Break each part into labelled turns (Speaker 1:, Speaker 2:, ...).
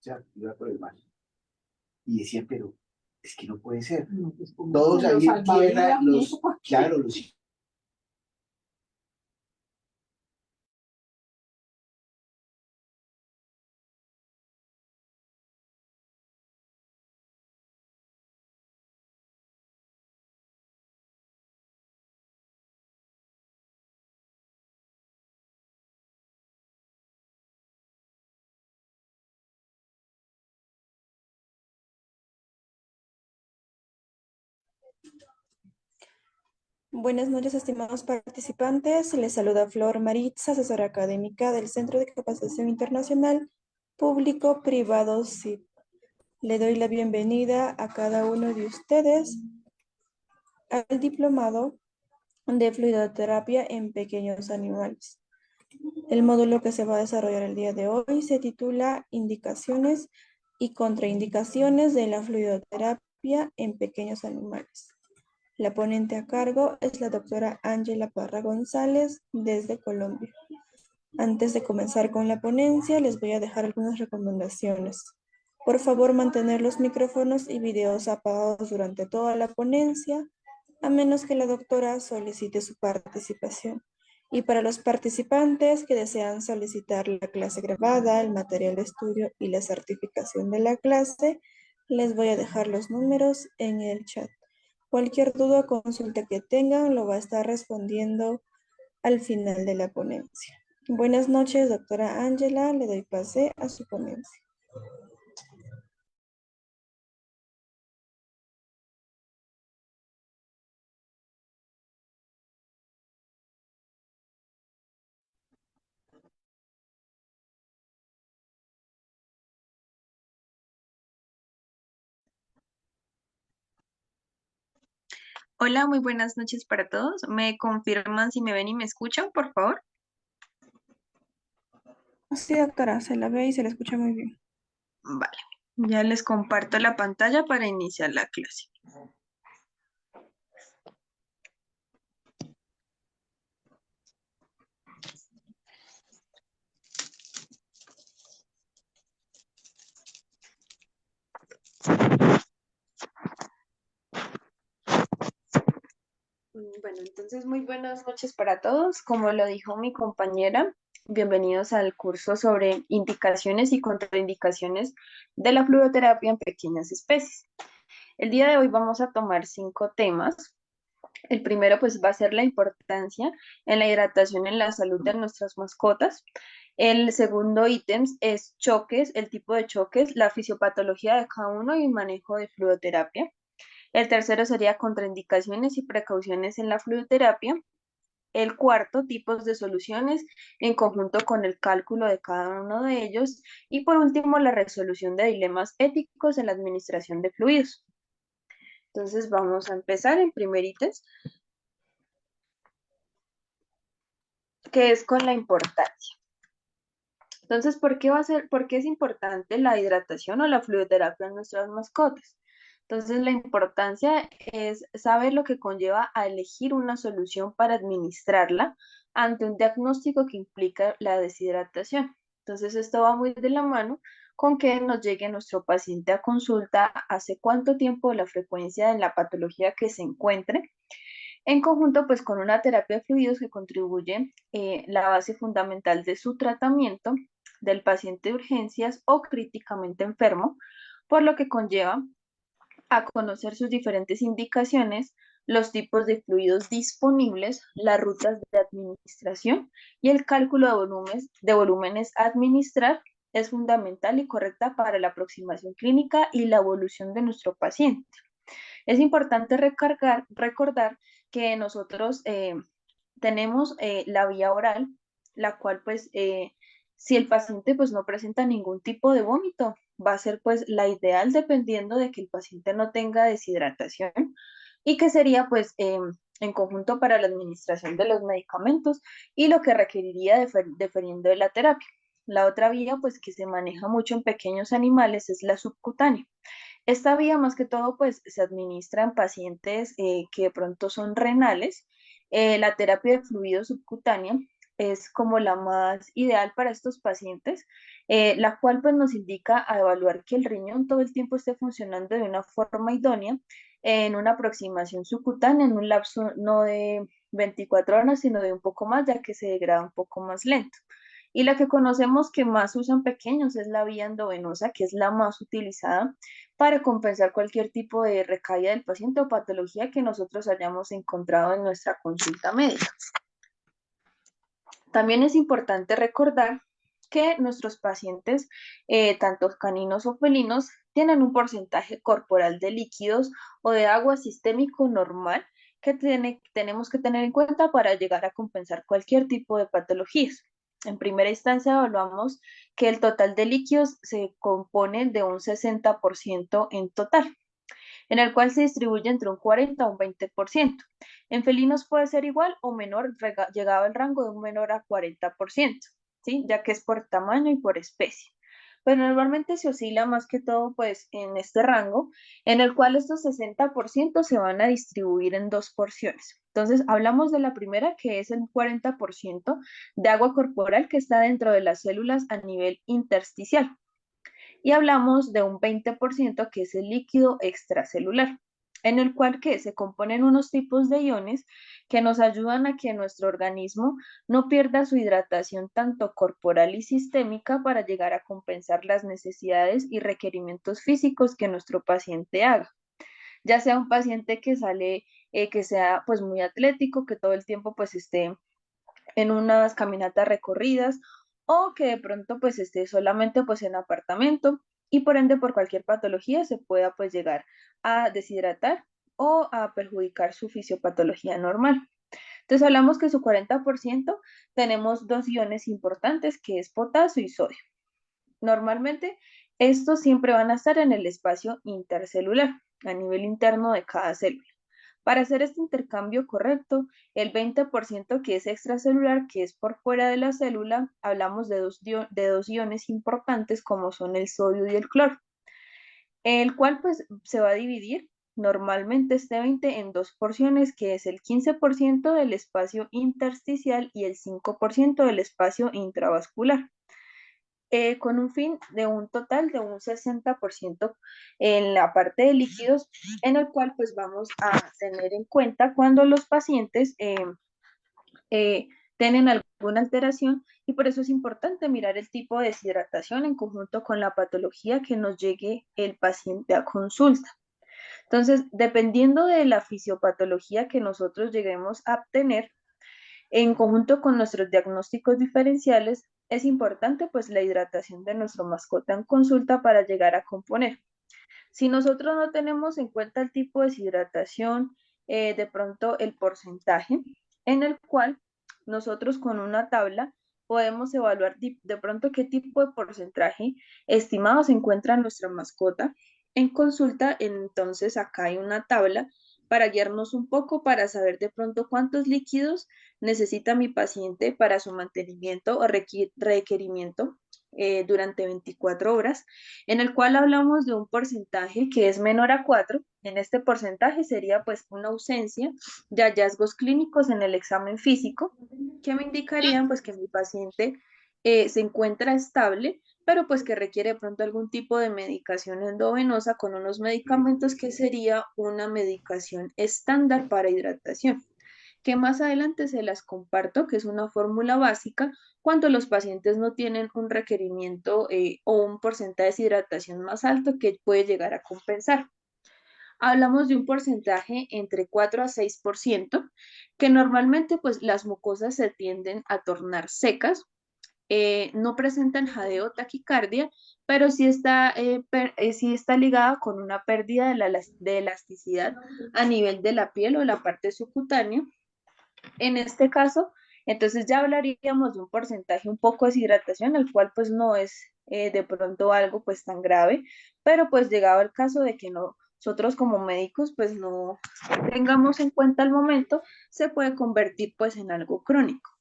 Speaker 1: sea, iba por el mar. Y decían, pero es que no puede ser.
Speaker 2: No, pues, como
Speaker 1: Todos
Speaker 2: que
Speaker 1: ahí
Speaker 2: los
Speaker 1: en tierra,
Speaker 2: salvavidas y eso, ¿por qué?
Speaker 1: claro, los
Speaker 3: Buenas noches, estimados participantes. Les saluda Flor Maritza, asesora académica del Centro de Capacitación Internacional Público Privado CIP. Le doy la bienvenida a cada uno de ustedes al diplomado de fluidoterapia en pequeños animales. El módulo que se va a desarrollar el día de hoy se titula Indicaciones y contraindicaciones de la fluidoterapia en pequeños animales. La ponente a cargo es la doctora Ángela Parra González desde Colombia. Antes de comenzar con la ponencia, les voy a dejar algunas recomendaciones. Por favor, mantener los micrófonos y videos apagados durante toda la ponencia, a menos que la doctora solicite su participación. Y para los participantes que desean solicitar la clase grabada, el material de estudio y la certificación de la clase, les voy a dejar los números en el chat. Cualquier duda o consulta que tengan lo va a estar respondiendo al final de la ponencia. Buenas noches, doctora Ángela. Le doy pase a su ponencia.
Speaker 4: Hola, muy buenas noches para todos. ¿Me confirman si me ven y me escuchan, por favor?
Speaker 3: Sí, doctora, se la ve y se la escucha muy bien.
Speaker 4: Vale, ya les comparto la pantalla para iniciar la clase. Bueno, entonces muy buenas noches para todos. Como lo dijo mi compañera, bienvenidos al curso sobre indicaciones y contraindicaciones de la fluoroterapia en pequeñas especies. El día de hoy vamos a tomar 5 temas. El primero pues va a ser la importancia en la hidratación en la salud de nuestras mascotas. El segundo ítem es choques, el tipo de choques, la fisiopatología de cada uno y manejo de fluidoterapia. El tercero sería contraindicaciones y precauciones en la fluidoterapia. El cuarto, tipos de soluciones en conjunto con el cálculo de cada uno de ellos. Y por último, la resolución de dilemas éticos en la administración de fluidos. Entonces vamos a empezar en primer ítem, que es con la importancia. Entonces, ¿por qué es importante la hidratación o la fluidoterapia en nuestras mascotas? Entonces, la importancia es saber lo que conlleva a elegir una solución para administrarla ante un diagnóstico que implica la deshidratación. Entonces, esto va muy de la mano con que nos llegue nuestro paciente a consulta, hace cuánto tiempo, la frecuencia en la patología que se encuentre, en conjunto pues con una terapia de fluidos que contribuye la base fundamental de su tratamiento del paciente de urgencias o críticamente enfermo, por lo que conlleva a conocer sus diferentes indicaciones, los tipos de fluidos disponibles, las rutas de administración y el cálculo de volúmenes a administrar es fundamental y correcta para la aproximación clínica y la evolución de nuestro paciente. Es importante recordar que nosotros tenemos la vía oral, la cual pues si el paciente pues no presenta ningún tipo de vómito, va a ser pues la ideal dependiendo de que el paciente no tenga deshidratación y que sería pues en conjunto para la administración de los medicamentos y lo que requeriría dependiendo de la terapia. La otra vía pues que se maneja mucho en pequeños animales es la subcutánea. Esta vía más que todo pues se administra en pacientes que de pronto son renales. La terapia de fluido subcutánea es como la más ideal para estos pacientes, la cual pues nos indica a evaluar que el riñón todo el tiempo esté funcionando de una forma idónea en una aproximación subcutánea en un lapso no de 24 horas, sino de un poco más, ya que se degrada un poco más lento. Y la que conocemos que más usan pequeños es la vía endovenosa, que es la más utilizada para compensar cualquier tipo de recaída del paciente o patología que nosotros hayamos encontrado en nuestra consulta médica. También es importante recordar que nuestros pacientes, tanto caninos o felinos, tienen un porcentaje corporal de líquidos o de agua sistémico normal que tenemos que tener en cuenta para llegar a compensar cualquier tipo de patologías. En primera instancia, evaluamos que el total de líquidos se compone de un 60% en total, en el cual se distribuye entre un 40 a un 20%. En felinos puede ser igual o menor, llegado al rango de un menor a 40%, ¿sí? Ya que es por tamaño y por especie. Pero normalmente se oscila más que todo pues en este rango, en el cual estos 60% se van a distribuir en dos porciones. Entonces, hablamos de la primera, que es el 40% de agua corporal que está dentro de las células a nivel intersticial, y hablamos de un 20% que es el líquido extracelular, en el cual que se componen unos tipos de iones que nos ayudan a que nuestro organismo no pierda su hidratación tanto corporal y sistémica para llegar a compensar las necesidades y requerimientos físicos que nuestro paciente haga. Ya sea un paciente que sale, que sea pues muy atlético, que todo el tiempo pues esté en unas caminatas recorridas, o que de pronto pues esté solamente pues en apartamento y por ende por cualquier patología se pueda pues llegar a deshidratar o a perjudicar su fisiopatología normal. Entonces hablamos que su 40% tenemos dos iones importantes, que es potasio y sodio. Normalmente estos siempre van a estar en el espacio intercelular, a nivel interno de cada célula. Para hacer este intercambio correcto, el 20% que es extracelular, que es por fuera de la célula, hablamos de dos iones importantes como son el sodio y el cloro, el cual pues se va a dividir normalmente este 20 en dos porciones, que es el 15% del espacio intersticial y el 5% del espacio intravascular, con un fin de un total de un 60% en la parte de líquidos, en el cual pues vamos a tener en cuenta cuando los pacientes eh, tienen alguna alteración, y por eso es importante mirar el tipo de deshidratación en conjunto con la patología que nos llegue el paciente a consulta. Entonces, dependiendo de la fisiopatología que nosotros lleguemos a obtener, en conjunto con nuestros diagnósticos diferenciales, es importante pues la hidratación de nuestro mascota en consulta para llegar a componer. Si nosotros no tenemos en cuenta el tipo de deshidratación, de pronto el porcentaje en el cual nosotros con una tabla podemos evaluar de pronto qué tipo de porcentaje estimado se encuentra en nuestra mascota en consulta, entonces acá hay una tabla para guiarnos un poco, para saber de pronto cuántos líquidos necesita mi paciente para su mantenimiento o requerimiento durante 24 horas, en el cual hablamos de un porcentaje que es menor a 4. En este porcentaje sería pues una ausencia de hallazgos clínicos en el examen físico, que me indicarían pues que mi paciente se encuentra estable, pero pues que requiere de pronto algún tipo de medicación endovenosa con unos medicamentos, que sería una medicación estándar para hidratación, que más adelante se las comparto, que es una fórmula básica cuando los pacientes no tienen un requerimiento o un porcentaje de deshidratación más alto que puede llegar a compensar. Hablamos de un porcentaje entre 4 a 6%, que normalmente pues las mucosas se tienden a tornar secas, no presentan jadeo o taquicardia, pero sí está ligada con una pérdida de elasticidad a nivel de la piel o la parte subcutánea. En este caso, entonces ya hablaríamos de un porcentaje un poco de deshidratación, el cual pues no es de pronto algo pues tan grave, pero pues llegado el caso de que nosotros como médicos pues no tengamos en cuenta al momento, se puede convertir pues en algo crónico.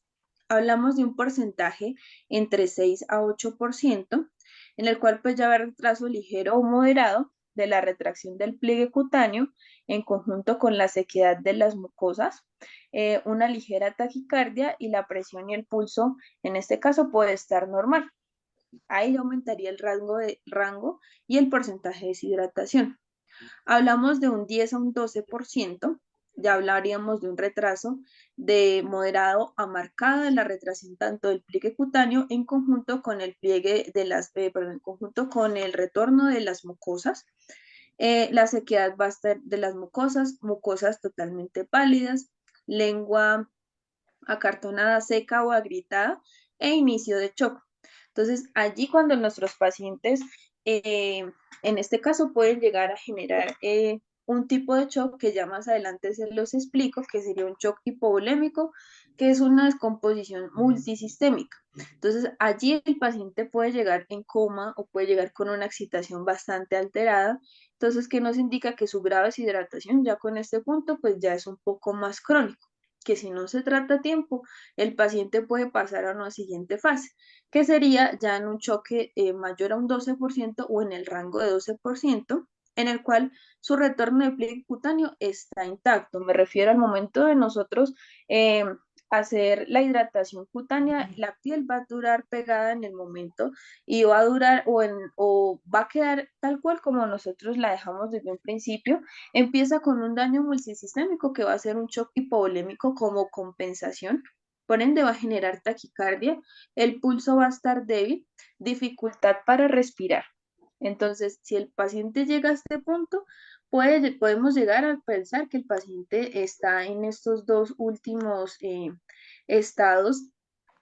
Speaker 4: Hablamos de un porcentaje entre 6 a 8%, en el cual pues ya va a haber retraso ligero o moderado, de la retracción del pliegue cutáneo en conjunto con la sequedad de las mucosas, una ligera taquicardia y la presión y el pulso, en este caso, puede estar normal. Ahí aumentaría el rango y el porcentaje de deshidratación. Hablamos de un 10 a un 12%, ya hablaríamos de un retraso de moderado a marcado en la retracción tanto del pliegue cutáneo en conjunto con el pliegue de en conjunto con el retorno de las mucosas. La sequedad va a estar de las mucosas totalmente pálidas, lengua acartonada, seca o agrietada e inicio de shock. Entonces, allí cuando nuestros pacientes, en este caso, pueden llegar a generar un tipo de shock que ya más adelante se los explico, que sería un shock hipovolémico, que es una descomposición multisistémica. Entonces, allí el paciente puede llegar en coma o puede llegar con una excitación bastante alterada. Entonces, ¿qué nos indica? Que su grave deshidratación ya con este punto, pues ya es un poco más crónico, que si no se trata a tiempo, el paciente puede pasar a una siguiente fase, que sería ya en un choque mayor a un 12% o en el rango de 12%, en el cual su retorno de pliegue cutáneo está intacto. Me refiero al momento de nosotros hacer la hidratación cutánea, la piel va a durar pegada en el momento y va a durar o va a quedar tal cual como nosotros la dejamos desde un principio. Empieza con un daño multisistémico que va a ser un shock hipovolémico como compensación. Por ende va a generar taquicardia, el pulso va a estar débil, dificultad para respirar. Entonces, si el paciente llega a este punto, podemos llegar a pensar que el paciente está en estos dos últimos estados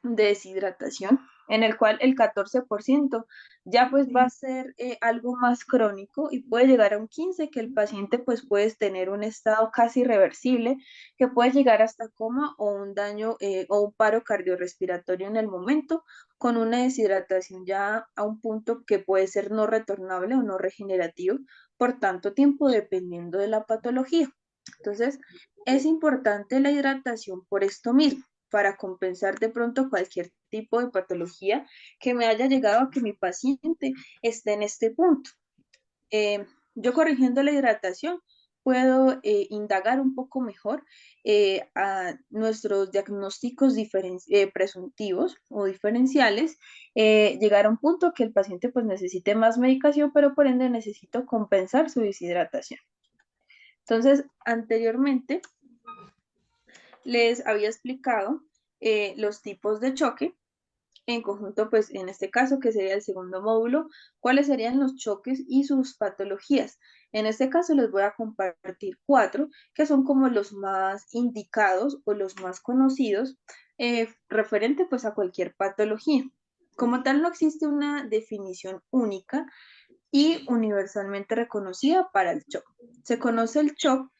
Speaker 4: de deshidratación, en el cual el 14% ya pues va a ser algo más crónico y puede llegar a un 15%, que el paciente pues puede tener un estado casi irreversible, que puede llegar hasta coma o un daño o un paro cardiorrespiratorio en el momento, con una deshidratación ya a un punto que puede ser no retornable o no regenerativo por tanto tiempo, dependiendo de la patología. Entonces, es importante la hidratación por esto mismo, para compensar de pronto cualquier tipo de patología que me haya llegado a que mi paciente esté en este punto. Yo corrigiendo la hidratación puedo indagar un poco mejor a nuestros diagnósticos presuntivos o diferenciales, llegar a un punto que el paciente pues necesite más medicación, pero por ende necesito compensar su deshidratación. Entonces, anteriormente les había explicado los tipos de choque, en conjunto, pues en este caso, que sería el segundo módulo, cuáles serían los choques y sus patologías. En este caso les voy a compartir 4, que son como los más indicados o los más conocidos, referente pues a cualquier patología. Como tal, no existe una definición única y universalmente reconocida para el shock. Se conoce el shock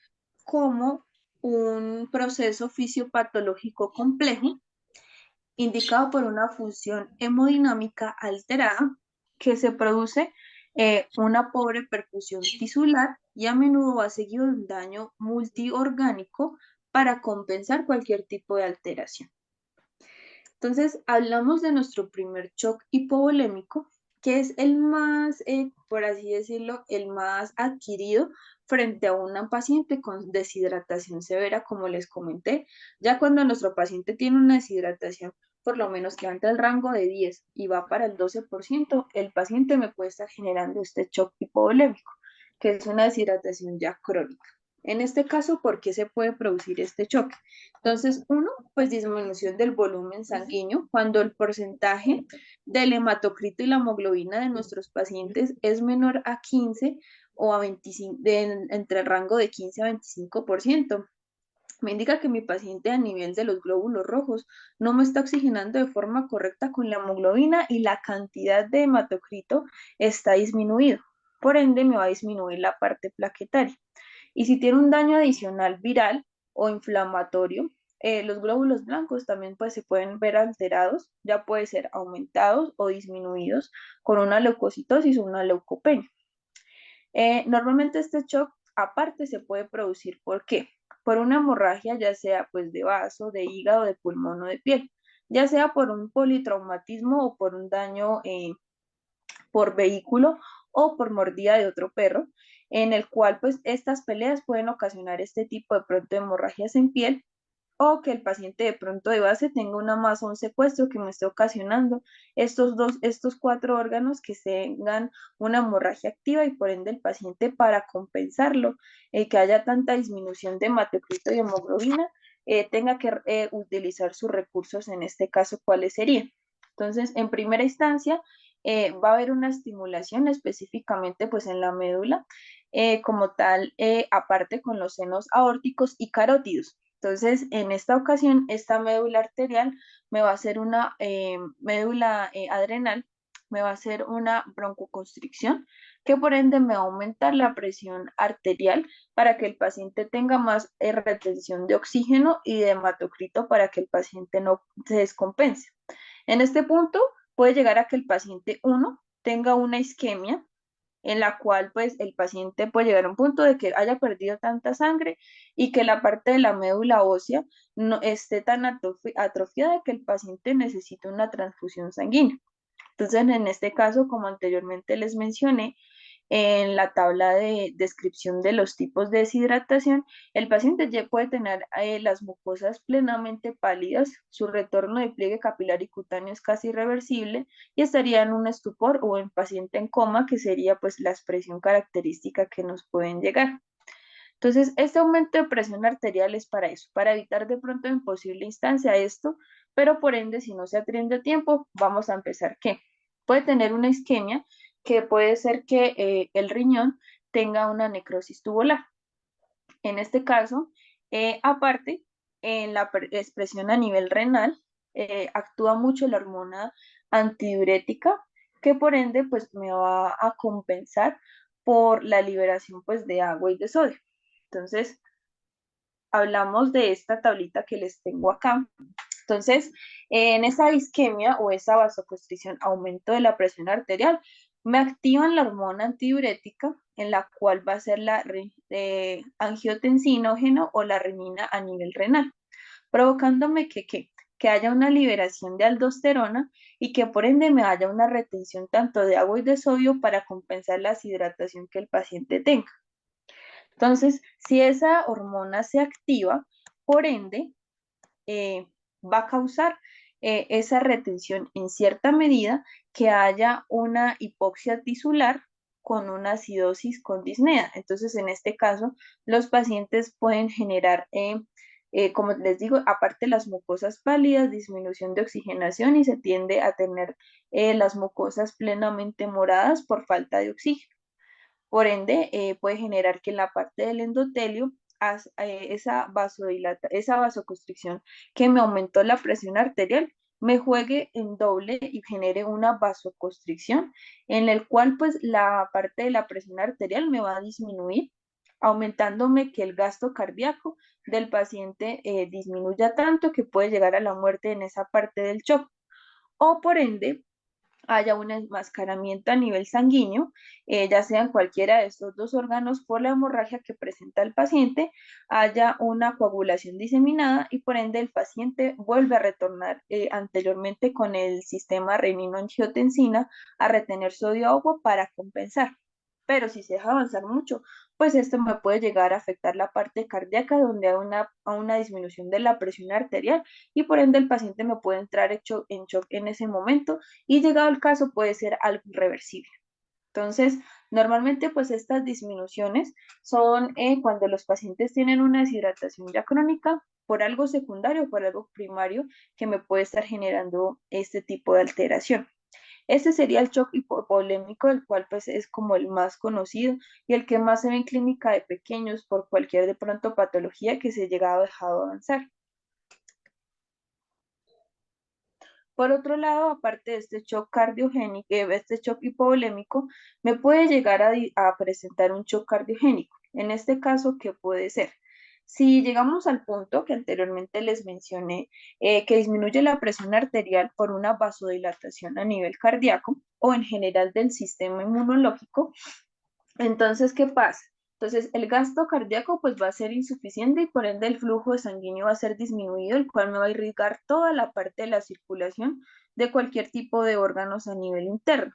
Speaker 4: como un proceso fisiopatológico complejo indicado por una función hemodinámica alterada que se produce una pobre perfusión tisular y a menudo va seguido de un daño multiorgánico para compensar cualquier tipo de alteración. Entonces, hablamos de nuestro primer shock hipovolémico, que es el más, por así decirlo, el más adquirido frente a una paciente con deshidratación severa, como les comenté. Ya cuando nuestro paciente tiene una deshidratación, por lo menos que ante el rango de 10 y va para el 12%, el paciente me puede estar generando este shock hipovolémico, que es una deshidratación ya crónica. En este caso, ¿por qué se puede producir este choque? Entonces, uno, pues disminución del volumen sanguíneo, cuando el porcentaje del hematocrito y la hemoglobina de nuestros pacientes es menor a 15 o a 25, entre el rango de 15 a 25%. Me indica que mi paciente a nivel de los glóbulos rojos no me está oxigenando de forma correcta con la hemoglobina y la cantidad de hematocrito está disminuido. Por ende, me va a disminuir la parte plaquetaria. Y si tiene un daño adicional viral o inflamatorio, los glóbulos blancos también pues, se pueden ver alterados, ya puede ser aumentados o disminuidos con una leucocitosis o una leucopenia. Normalmente este shock aparte se puede producir, ¿por qué? Por una hemorragia, ya sea pues de vaso, de hígado, de pulmón o de piel, ya sea por un politraumatismo o por un daño por vehículo o por mordida de otro perro, en el cual pues estas peleas pueden ocasionar este tipo de pronto de hemorragias en piel, o que el paciente de pronto de base tenga una masa o un secuestro que me esté ocasionando estos 4 órganos que tengan una hemorragia activa, y por ende el paciente, para compensarlo, que haya tanta disminución de hematocrito y hemoglobina, tenga que utilizar sus recursos. En este caso, ¿cuáles serían? Entonces, en primera instancia, va a haber una estimulación específicamente pues en la médula, como tal, aparte con los senos aórticos y carótidos. Entonces, en esta ocasión, esta médula arterial me va a hacer una médula adrenal, me va a hacer una broncoconstricción, que por ende me va a aumentar la presión arterial para que el paciente tenga más retención de oxígeno y de hematocrito, para que el paciente no se descompense. En este punto puede llegar a que el paciente 1 tenga una isquemia, en la cual pues el paciente puede llegar a un punto de que haya perdido tanta sangre y que la parte de la médula ósea no esté tan atrofiada que el paciente necesite una transfusión sanguínea. Entonces, en este caso, como anteriormente les mencioné, en la tabla de descripción de los tipos de deshidratación, el paciente ya puede tener las mucosas plenamente pálidas, su retorno de pliegue capilar y cutáneo es casi irreversible, y estaría en un estupor o en paciente en coma, que sería pues la expresión característica que nos pueden llegar. Entonces, este aumento de presión arterial es para eso, para evitar de pronto en posible instancia esto, pero por ende, si no se atiende a tiempo, vamos a empezar que puede tener una isquemia, que puede ser que el riñón tenga una necrosis tubular. En este caso, aparte, en la expresión a nivel renal, actúa mucho la hormona antidiurética, que por ende pues me va a compensar por la liberación pues de agua y de sodio. Entonces, hablamos de esta tablita que les tengo acá. Entonces, en esa isquemia o esa vasoconstricción, aumento de la presión arterial, me activan la hormona antidiurética, en la cual va a ser la angiotensinógeno o la renina a nivel renal, provocándome que haya una liberación de aldosterona, y que por ende me haya una retención tanto de agua y de sodio para compensar la deshidratación que el paciente tenga. Entonces, si esa hormona se activa, por ende, eh, va a causar esa retención en cierta medida, que haya una hipoxia tisular con una acidosis con disnea. Entonces, en este caso, los pacientes pueden generar, como les digo, aparte de las mucosas pálidas, disminución de oxigenación, y se tiende a tener las mucosas plenamente moradas por falta de oxígeno. Por ende, puede generar que en la parte del endotelio esa vasoconstricción que me aumentó la presión arterial, me juegue en doble y genere una vasoconstricción, en el cual pues la parte de la presión arterial me va a disminuir, aumentándome que el gasto cardíaco del paciente disminuya tanto que puede llegar a la muerte en esa parte del shock. O por ende, haya un enmascaramiento a nivel sanguíneo, ya sea en cualquiera de estos 2 órganos, por la hemorragia que presenta el paciente, haya una coagulación diseminada, y por ende el paciente vuelve a retornar anteriormente con el sistema renino-angiotensina a retener sodio agua para compensar. Pero si se deja avanzar mucho, pues esto me puede llegar a afectar la parte cardíaca, donde hay una disminución de la presión arterial, y por ende el paciente me puede entrar en shock en ese momento, y llegado el caso puede ser algo irreversible. Entonces, normalmente pues estas disminuciones son cuando los pacientes tienen una deshidratación ya crónica por algo secundario, por algo primario, que me puede estar generando este tipo de alteración. Este sería el shock hipovolémico, el cual pues es como el más conocido y el que más se ve en clínica de pequeños por cualquier de pronto patología que se llega a dejar avanzar. Por otro lado, aparte de este shock cardiogénico, este shock hipovolémico, me puede llegar a presentar un shock cardiogénico. En este caso, ¿qué puede ser? Si llegamos al punto que anteriormente les mencioné, que disminuye la presión arterial por una vasodilatación a nivel cardíaco o en general del sistema inmunológico, entonces, ¿qué pasa? Entonces, el gasto cardíaco pues va a ser insuficiente, y por ende el flujo de sanguíneo va a ser disminuido, el cual me va a irrigar toda la parte de la circulación de cualquier tipo de órganos a nivel interno.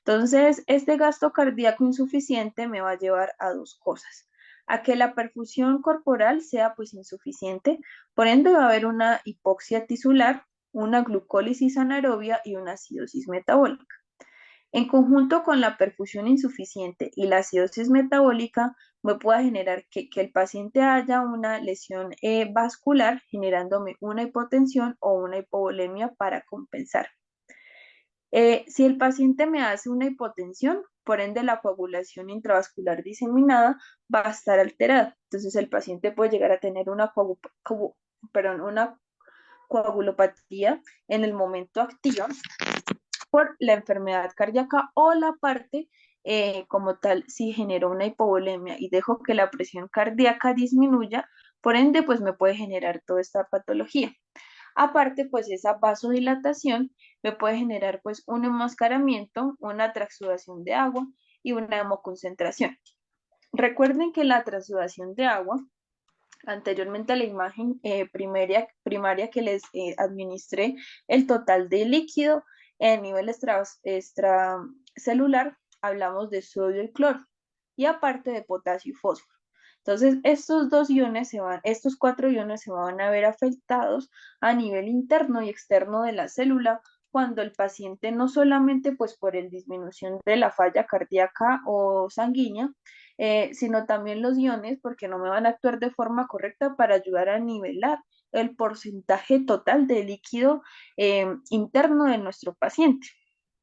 Speaker 4: Entonces, este gasto cardíaco insuficiente me va a llevar a dos cosas: a que la perfusión corporal sea pues insuficiente, por ende va a haber una hipoxia tisular, una glucólisis anaerobia y una acidosis metabólica. En conjunto con la perfusión insuficiente y la acidosis metabólica, me pueda generar que el paciente haya una lesión vascular, generándome una hipotensión o una hipovolemia para compensar. Si el paciente me hace una hipotensión, por ende la coagulación intravascular diseminada va a estar alterada. Entonces el paciente puede llegar a tener una coagulopatía en el momento activo por la enfermedad cardíaca, o la parte como tal, si genero una hipovolemia y dejo que la presión cardíaca disminuya, por ende pues me puede generar toda esta patología. Aparte, pues esa vasodilatación me puede generar pues un enmascaramiento, una transsudación de agua y una hemoconcentración. Recuerden que la transsudación de agua, anteriormente a la imagen primaria que les administré, el total de líquido en nivel extracelular, hablamos de sodio y cloro, y aparte de potasio y fósforo. Entonces, estos 4 iones se van a ver afectados a nivel interno y externo de la célula cuando el paciente, no solamente pues por el disminución de la falla cardíaca o sanguínea, sino también los iones, porque no me van a actuar de forma correcta para ayudar a nivelar el porcentaje total de líquido interno de nuestro paciente.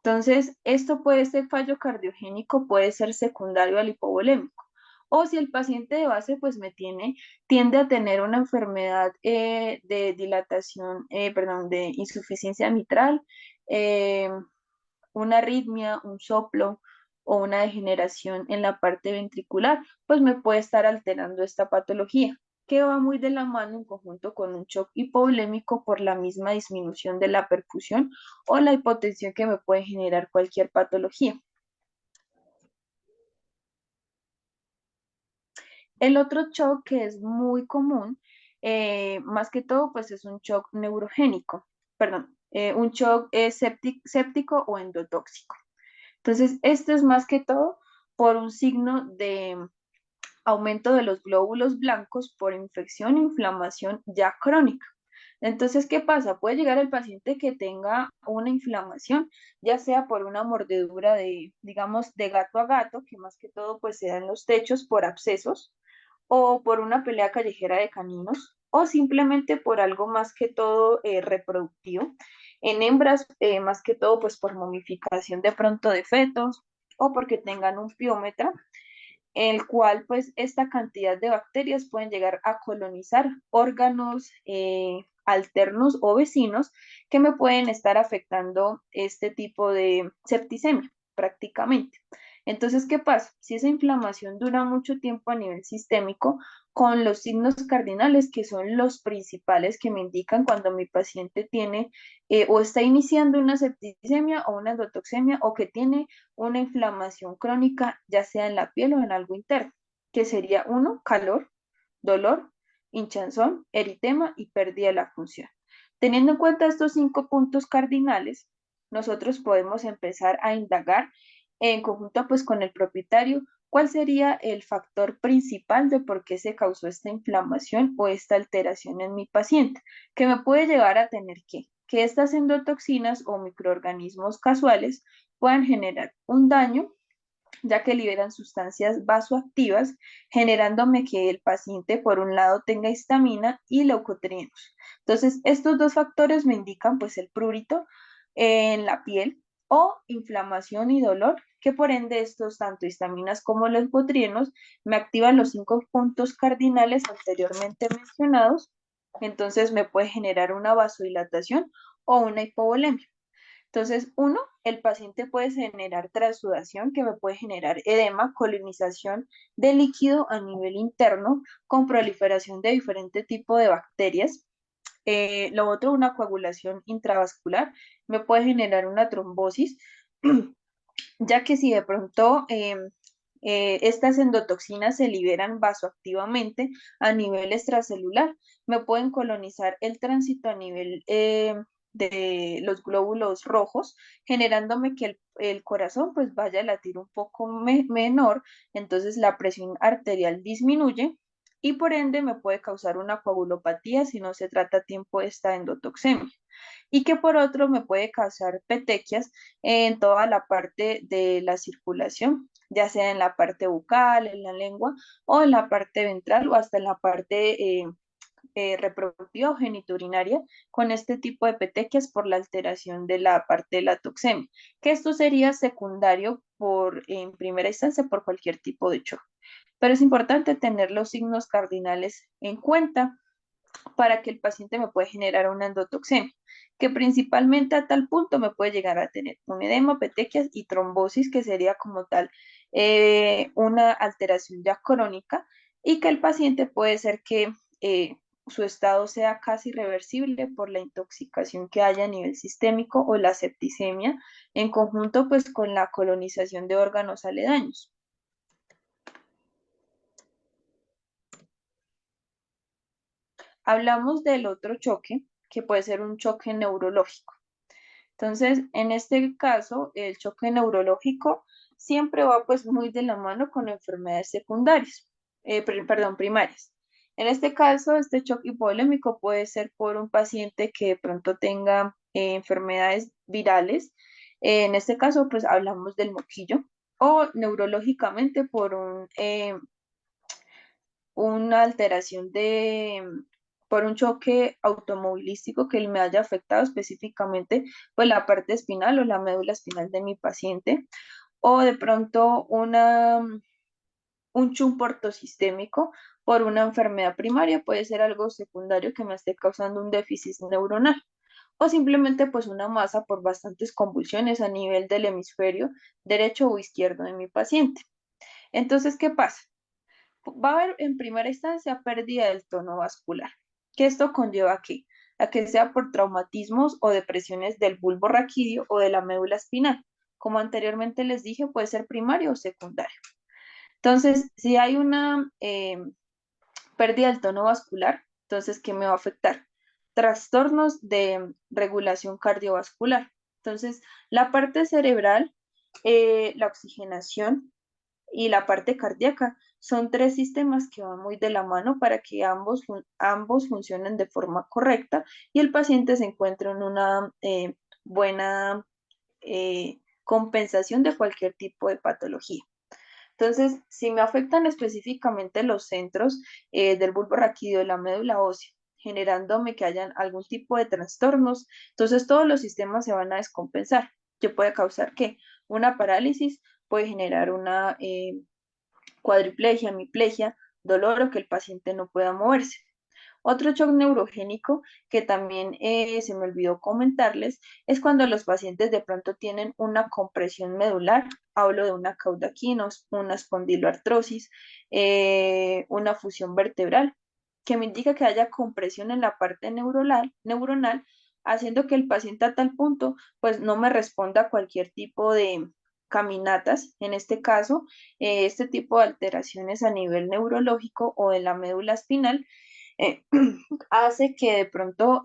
Speaker 4: Entonces, esto puede ser fallo cardiogénico, puede ser secundario al hipovolémico. O si el paciente de base pues tiende a tener una enfermedad de dilatación, de insuficiencia mitral, eh, una arritmia, un soplo o una degeneración en la parte ventricular, pues me puede estar alterando esta patología, que va muy de la mano en conjunto con un shock hipovolémico por la misma disminución de la perfusión o la hipotensión que me puede generar cualquier patología. El otro shock que es muy común, más que todo, pues es un shock neurogénico, un shock séptico o endotóxico. Entonces, esto es más que todo por un signo de aumento de los glóbulos blancos por infección e inflamación ya crónica. Entonces, ¿qué pasa? Puede llegar el paciente que tenga una inflamación, ya sea por una mordedura digamos, de gato a gato, que más que todo pues se da en los techos por abscesos, o por una pelea callejera de caninos, o simplemente por algo más que todo reproductivo. En hembras, más que todo, pues por momificación de pronto de fetos, o porque tengan un piómetra, el cual pues esta cantidad de bacterias pueden llegar a colonizar órganos alternos o vecinos que me pueden estar afectando este tipo de septicemia prácticamente. Entonces, ¿qué pasa? Si esa inflamación dura mucho tiempo a nivel sistémico, con los signos cardinales, que son los principales que me indican cuando mi paciente tiene o está iniciando una septicemia o una endotoxemia, o que tiene una inflamación crónica, ya sea en la piel o en algo interno, que sería calor, dolor, hinchazón, eritema y pérdida de la función. Teniendo en cuenta estos 5 puntos cardinales, nosotros podemos empezar a indagar en conjunto pues con el propietario cuál sería el factor principal de por qué se causó esta inflamación o esta alteración en mi paciente, que me puede llevar a tener que estas endotoxinas o microorganismos casuales puedan generar un daño, ya que liberan sustancias vasoactivas, generándome que el paciente, por un lado, tenga histamina y leucotrienos. Entonces, estos dos factores me indican pues el prurito en la piel o inflamación y dolor, que por ende estos, tanto histaminas como leucotrienos, me activan los 5 puntos cardinales anteriormente mencionados. Entonces me puede generar una vasodilatación o una hipovolemia. Entonces, el paciente puede generar transsudación, que me puede generar edema, colonización de líquido a nivel interno con proliferación de diferente tipo de bacterias. Lo otro, una coagulación intravascular, me puede generar una trombosis, ya que si de pronto estas endotoxinas se liberan vasoactivamente a nivel extracelular, me pueden colonizar el tránsito a nivel de los glóbulos rojos, generándome que el corazón pues vaya a latir un poco menor, entonces la presión arterial disminuye y por ende me puede causar una coagulopatía si no se trata a tiempo esta endotoxemia. Y que por otro me puede causar petequias en toda la parte de la circulación, ya sea en la parte bucal, en la lengua o en la parte ventral o hasta en la parte reproductiva o genitourinaria con este tipo de petequias por la alteración de la parte de la toxemia, que esto sería secundario en primera instancia por cualquier tipo de choque. Pero es importante tener los signos cardinales en cuenta para que el paciente me pueda generar una endotoxemia, que principalmente a tal punto me puede llegar a tener un edema, petequias y trombosis, que sería como tal una alteración ya crónica, y que el paciente puede ser que su estado sea casi irreversible por la intoxicación que haya a nivel sistémico o la septicemia, en conjunto pues con la colonización de órganos aledaños. Hablamos del otro choque, que puede ser un choque neurológico. Entonces, en este caso, el choque neurológico siempre va pues muy de la mano con enfermedades secundarias, perdón, primarias. En este caso, este choque hipovolémico puede ser por un paciente que de pronto tenga enfermedades virales. En este caso, pues hablamos del moquillo o neurológicamente por una alteración por un choque automovilístico que me haya afectado específicamente pues la parte espinal o la médula espinal de mi paciente, o de pronto un chumpo ortosistémico por una enfermedad primaria, puede ser algo secundario que me esté causando un déficit neuronal, o simplemente pues una masa por bastantes convulsiones a nivel del hemisferio derecho o izquierdo de mi paciente. Entonces, ¿qué pasa? Va a haber en primera instancia pérdida del tono vascular, que esto conlleva a que sea por traumatismos o depresiones del bulbo raquídeo o de la médula espinal. Como anteriormente les dije, puede ser primario o secundario. Entonces, si hay una pérdida del tono vascular, entonces, ¿qué me va a afectar? Trastornos de regulación cardiovascular. Entonces, la parte cerebral, la oxigenación, y la parte cardíaca. Son tres sistemas que van muy de la mano para que ambos funcionen de forma correcta y el paciente se encuentre en una buena compensación de cualquier tipo de patología. Entonces, si me afectan específicamente los centros del bulbo raquídeo de la médula ósea, generándome que hayan algún tipo de trastornos, entonces todos los sistemas se van a descompensar. ¿Qué puede causar qué? Una parálisis, puede generar una cuadriplegia, hemiplegia, dolor o que el paciente no pueda moverse. Otro shock neurogénico que también se me olvidó comentarles es cuando los pacientes de pronto tienen una compresión medular, hablo de una caudaquinos, una espondiloartrosis, una fusión vertebral, que me indica que haya compresión en la parte neuronal, haciendo que el paciente a tal punto pues no me responda a cualquier tipo de caminatas, en este caso, este tipo de alteraciones a nivel neurológico o de la médula espinal eh, hace que de pronto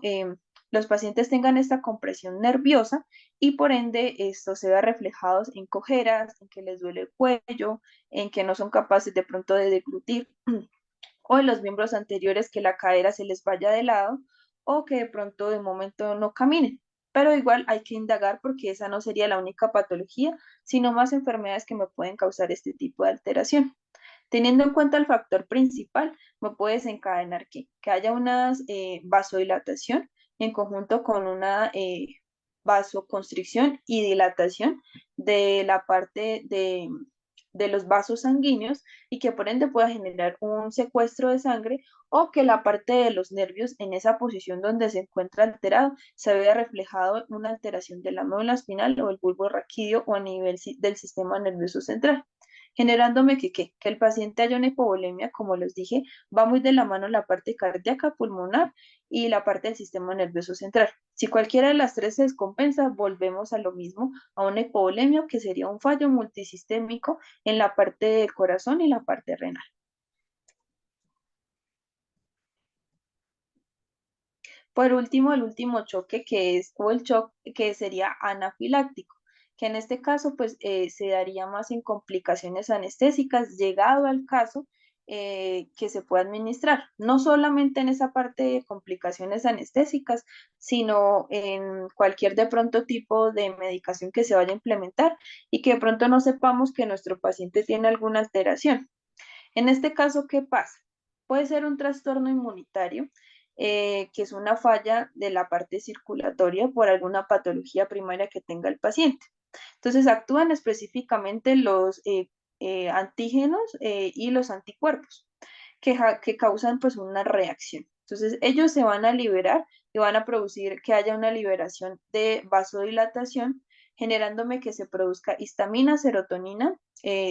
Speaker 4: los pacientes tengan esta compresión nerviosa y por ende esto se vea reflejado en cojeras, en que les duele el cuello, en que no son capaces de pronto de deglutir o en los miembros anteriores que la cadera se les vaya de lado o que de pronto de momento no caminen. Pero igual hay que indagar porque esa no sería la única patología, sino más enfermedades que me pueden causar este tipo de alteración. Teniendo en cuenta el factor principal, me puede desencadenar que haya una vasodilatación en conjunto con una vasoconstricción y dilatación de la parte de los vasos sanguíneos y que por ende pueda generar un secuestro de sangre o que la parte de los nervios en esa posición donde se encuentra alterado se vea reflejado en una alteración de la médula espinal o el bulbo raquídeo o a nivel del sistema nervioso central generándome que el paciente haya una hipovolemia, como les dije, va muy de la mano la parte cardíaca, pulmonar y la parte del sistema nervioso central. Si cualquiera de las tres se descompensa, volvemos a lo mismo, a una hipovolemia que sería un fallo multisistémico en la parte del corazón y la parte renal. Por último, el último choque que es, o el shock que sería anafiláctico, que en este caso pues se daría más en complicaciones anestésicas, llegado al caso que se puede administrar, no solamente en esa parte de complicaciones anestésicas, sino en cualquier de pronto tipo de medicación que se vaya a implementar y que de pronto no sepamos que nuestro paciente tiene alguna alteración. En este caso, ¿qué pasa? Puede ser un trastorno inmunitario, que es una falla de la parte circulatoria por alguna patología primaria que tenga el paciente. Entonces, actúan específicamente los antígenos y los anticuerpos que causan pues una reacción. Entonces, ellos se van a liberar y van a producir que haya una liberación de vasodilatación, generándome que se produzca histamina, serotonina,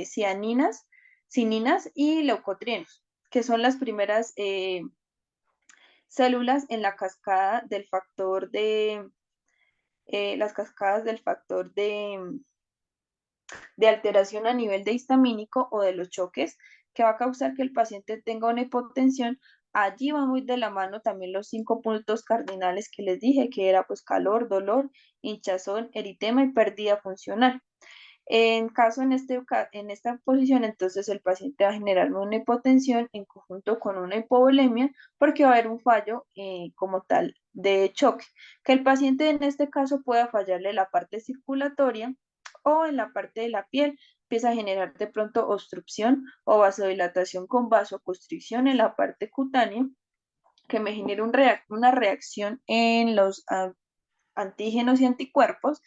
Speaker 4: cianinas, cininas y leucotrienos, que son las primeras células en la cascada del factor de, las cascadas del factor de alteración a nivel de histamínico o de los choques, que va a causar que el paciente tenga una hipotensión. Allí va muy de la mano también los 5 puntos cardinales que les dije, que era pues calor, dolor, hinchazón, eritema y pérdida funcional. En caso en esta posición, entonces el paciente va a generar una hipotensión en conjunto con una hipovolemia porque va a haber un fallo como tal de choque, que el paciente en este caso pueda fallarle la parte circulatoria o en la parte de la piel empieza a generar de pronto obstrucción o vasodilatación con vasoconstricción en la parte cutánea que me genera una reacción en los antígenos y anticuerpos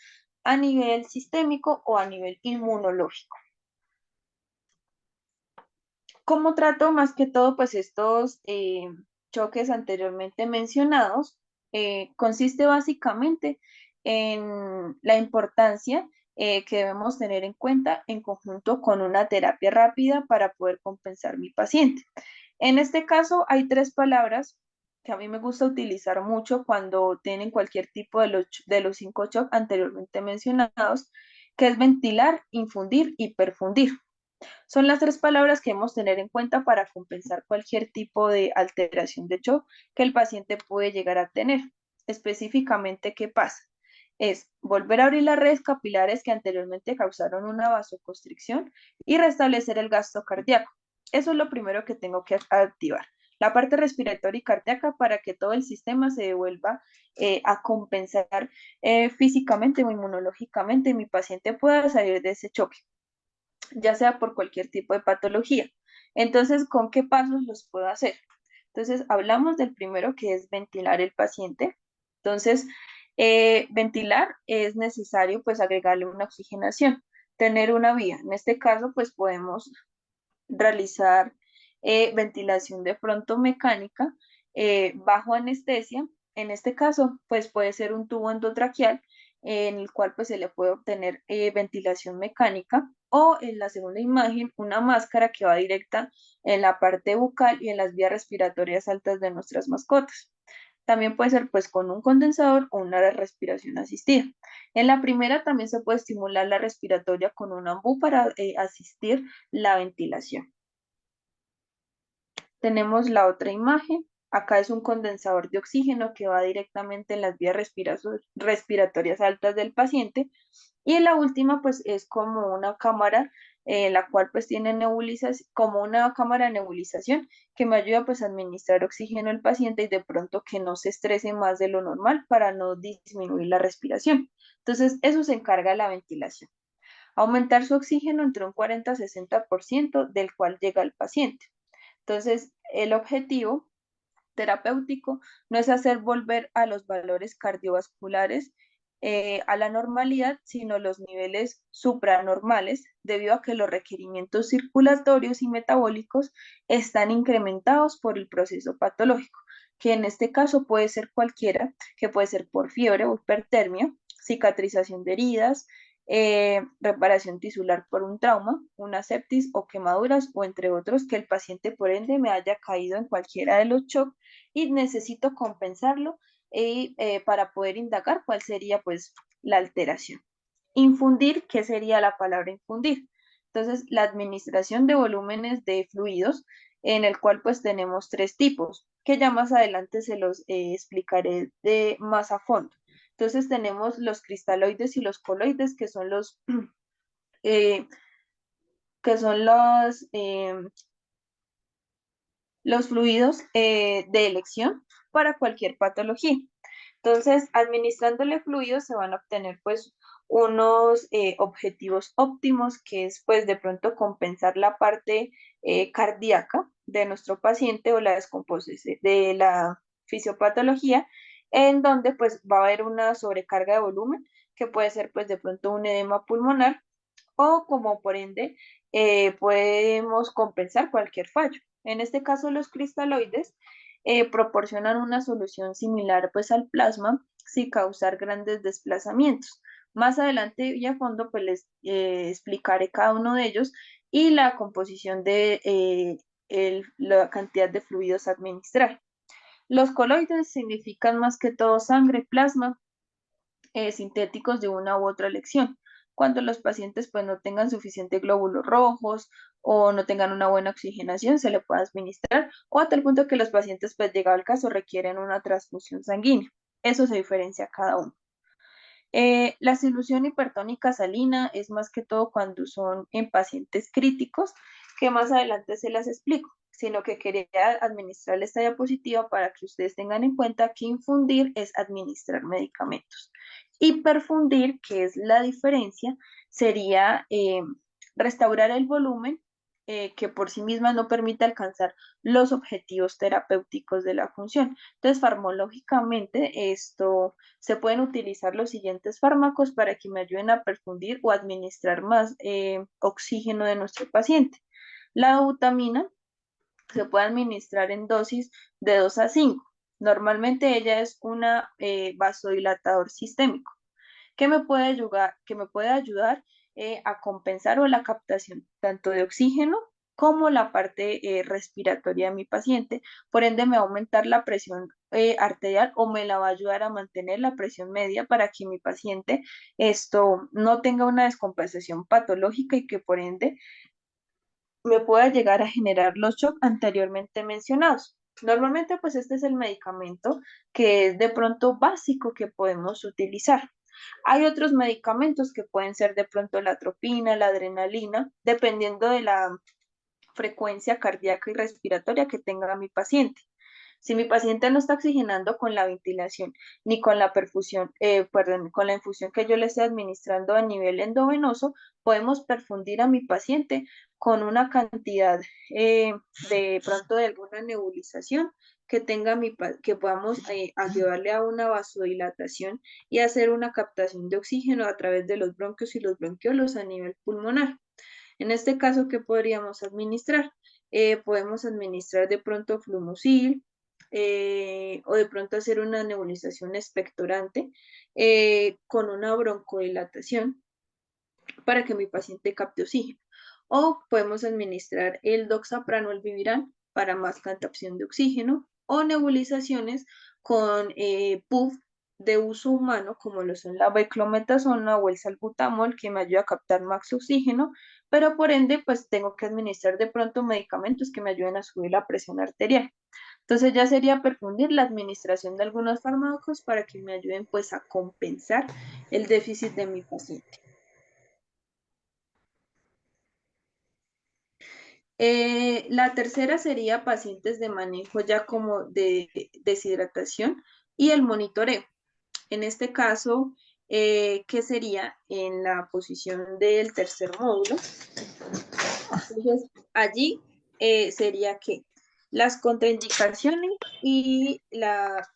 Speaker 4: a nivel sistémico o a nivel inmunológico. ¿Cómo trato más que todo pues estos choques anteriormente mencionados? Consiste básicamente en la importancia que debemos tener en cuenta en conjunto con una terapia rápida para poder compensar mi paciente. En este caso hay 3 palabras que a mí me gusta utilizar mucho cuando tienen cualquier tipo de los 5 shocks anteriormente mencionados, que es ventilar, infundir y perfundir. Son las 3 palabras que debemos tener en cuenta para compensar cualquier tipo de alteración de shock que el paciente puede llegar a tener. Específicamente, ¿qué pasa? Es volver a abrir las redes capilares que anteriormente causaron una vasoconstricción y restablecer el gasto cardíaco. Eso es lo primero que tengo que activar. La parte respiratoria y cardíaca para que todo el sistema se devuelva a compensar físicamente o inmunológicamente y mi paciente pueda salir de ese choque, ya sea por cualquier tipo de patología. Entonces, ¿con qué pasos los puedo hacer? Entonces, hablamos del primero que es ventilar el paciente. Entonces, ventilar es necesario pues agregarle una oxigenación, tener una vía. En este caso, pues podemos realizar ventilación de frontomecánica bajo anestesia. En este caso, pues puede ser un tubo endotraqueal en el cual pues se le puede obtener ventilación mecánica o en la segunda imagen una máscara que va directa en la parte bucal y en las vías respiratorias altas de nuestras mascotas. También puede ser pues con un condensador o una respiración asistida. En la primera también se puede estimular la respiratoria con un ambú para asistir la ventilación. Tenemos la otra imagen. Acá es un condensador de oxígeno que va directamente en las vías respiratorias altas del paciente. Y en la última, pues es como una cámara, la cual pues tiene nebulización, como una cámara de nebulización que me ayuda pues a administrar oxígeno al paciente y de pronto que no se estrese más de lo normal para no disminuir la respiración. Entonces, eso se encarga de la ventilación. Aumentar su oxígeno entre un 40-60% del cual llega al paciente. Entonces, el objetivo terapéutico no es hacer volver a los valores cardiovasculares a la normalidad, sino los niveles supranormales, debido a que los requerimientos circulatorios y metabólicos están incrementados por el proceso patológico, que en este caso puede ser cualquiera, que puede ser por fiebre o hipertermia, cicatrización de heridas, reparación tisular por un trauma, una sepsis o quemaduras o entre otros que el paciente por ende me haya caído en cualquiera de los shocks y necesito compensarlo para poder indagar cuál sería pues la alteración. Infundir, ¿qué sería la palabra infundir? Entonces, la administración de volúmenes de fluidos en el cual pues tenemos tres tipos, que ya más adelante se los explicaré de más a fondo. Entonces tenemos los cristaloides y los coloides, que son eh, que son los fluidos de elección para cualquier patología. Entonces, administrándole fluidos se van a obtener pues unos objetivos óptimos, que es pues de pronto compensar la parte cardíaca de nuestro paciente o la descomposición de la fisiopatología, en donde pues va a haber una sobrecarga de volumen, que puede ser pues de pronto un edema pulmonar, o como por ende podemos compensar cualquier fallo. En este caso, los cristaloides proporcionan una solución similar pues al plasma sin causar grandes desplazamientos. Más adelante y a fondo pues les explicaré cada uno de ellos y la composición de la cantidad de fluidos a administrar. Los coloides significan más que todo sangre, plasma, sintéticos de una u otra elección. Cuando los pacientes pues no tengan suficientes glóbulos rojos o no tengan una buena oxigenación, se le puede administrar, o a tal punto que los pacientes pues llegado al caso requieren una transfusión sanguínea. Eso se diferencia a cada uno. La solución hipertónica salina es más que todo cuando son en pacientes críticos, que más adelante se las explico, sino que quería administrar esta diapositiva para que ustedes tengan en cuenta que infundir es administrar medicamentos. Hiperfundir, que es la diferencia, sería restaurar el volumen que por sí misma no permite alcanzar los objetivos terapéuticos de la función. Entonces, farmacológicamente, se pueden utilizar los siguientes fármacos para que me ayuden a perfundir o administrar más oxígeno de nuestro paciente. La butamina se puede administrar en dosis de 2 a 5. Normalmente ella es una vasodilatador sistémico que me puede ayudar a compensar o la captación tanto de oxígeno como la parte respiratoria de mi paciente. Por ende, me va a aumentar la presión arterial, o me la va a ayudar a mantener la presión media para que mi paciente no tenga una descompensación patológica y que por ende me pueda llegar a generar los shocks anteriormente mencionados. Normalmente, pues este es el medicamento que es de pronto básico que podemos utilizar. Hay otros medicamentos que pueden ser de pronto la atropina, la adrenalina, dependiendo de la frecuencia cardíaca y respiratoria que tenga mi paciente. Si mi paciente no está oxigenando con la ventilación ni con la perfusión, perdón, con la infusión que yo le esté administrando a nivel endovenoso, podemos perfundir a mi paciente con una cantidad de pronto de alguna nebulización que que podamos ayudarle a una vasodilatación y hacer una captación de oxígeno a través de los bronquios y los bronquiolos a nivel pulmonar. En este caso, ¿qué podríamos administrar? Podemos administrar de pronto Flumoxil, o de pronto hacer una nebulización expectorante con una broncodilatación para que mi paciente capte oxígeno. O podemos administrar el doxaprano, el Viviran, para más captación de oxígeno, o nebulizaciones con PUF de uso humano, como lo son la beclometasona o el salbutamol, que me ayuda a captar más oxígeno, pero por ende, pues tengo que administrar de pronto medicamentos que me ayuden a subir la presión arterial. Entonces ya sería perfundir la administración de algunos fármacos para que me ayuden pues a compensar el déficit de mi paciente. La tercera sería pacientes de manejo ya como de deshidratación y el monitoreo. En este caso, ¿qué sería en la posición del tercer módulo? Entonces, allí sería que las contraindicaciones y las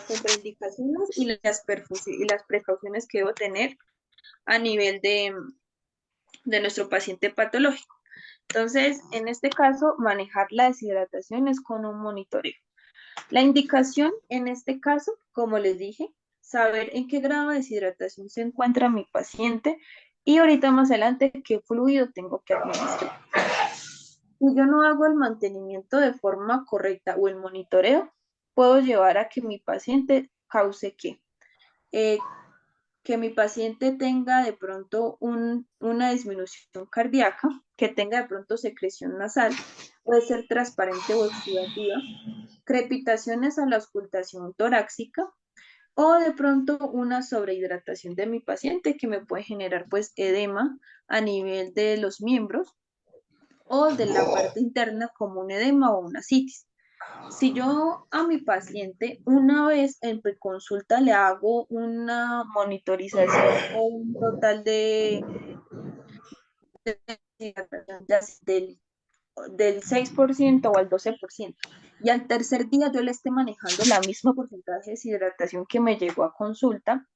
Speaker 4: contraindicaciones y y las precauciones que debo tener a nivel de nuestro paciente patológico. Entonces, en este caso, manejar la deshidratación es con un monitoreo. La indicación en este caso, como les dije, saber en qué grado de deshidratación se encuentra mi paciente y ahorita más adelante qué fluido tengo que administrar. Si yo no hago el mantenimiento de forma correcta o el monitoreo, puedo llevar a que mi paciente cause qué. Que mi paciente tenga de pronto una disminución cardíaca, que tenga de pronto secreción nasal, puede ser transparente o exudativa, crepitaciones a la auscultación torácica, o de pronto una sobrehidratación de mi paciente que me puede generar pues edema a nivel de los miembros o de la parte interna como un edema o una citis. Si yo a mi paciente una vez en preconsulta le hago una monitorización o un total de del 6% o al 12%, y al tercer día yo le esté manejando la misma porcentaje de deshidratación que me llegó a consulta,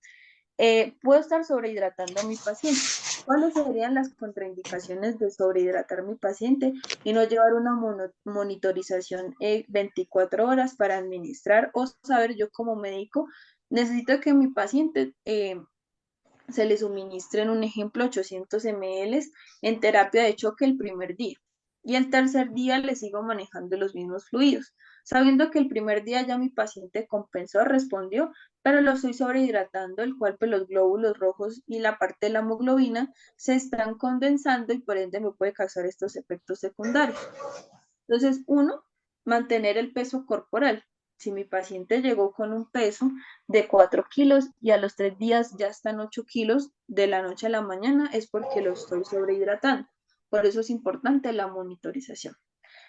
Speaker 4: puedo estar sobrehidratando a mi paciente. ¿Cuáles serían las contraindicaciones de sobrehidratar a mi paciente y no llevar una monitorización 24 horas para administrar o saber yo como médico, necesito que mi paciente se le suministren, un ejemplo, 800 ml en terapia de choque el primer día y el tercer día le sigo manejando los mismos fluidos, sabiendo que el primer día ya mi paciente compensó, respondió, pero lo estoy sobrehidratando, el cual pues los glóbulos rojos y la parte de la hemoglobina se están condensando y por ende me puede causar estos efectos secundarios. Entonces, uno, mantener el peso corporal. Si mi paciente llegó con un peso de 4 kilos y a los 3 días ya están 8 kilos de la noche a la mañana, es porque lo estoy sobrehidratando. Por eso es importante la monitorización.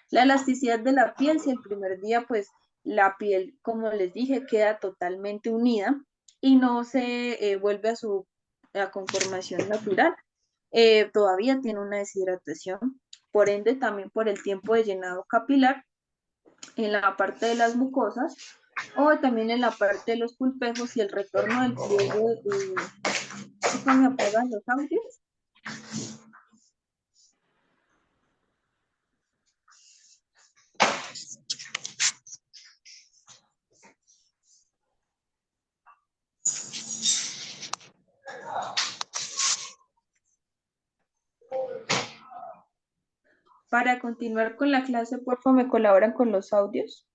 Speaker 4: La elasticidad de la piel, si el primer día, pues la piel, como les dije, queda totalmente unida y no se vuelve a su conformación natural, todavía tiene una deshidratación. Por ende, también por el tiempo de llenado capilar en la parte de las mucosas o también en la parte de los pulpejos y el retorno del pliegue. ¿Me apagan los audios? Para continuar con la clase, por favor, me colaboran con los audios.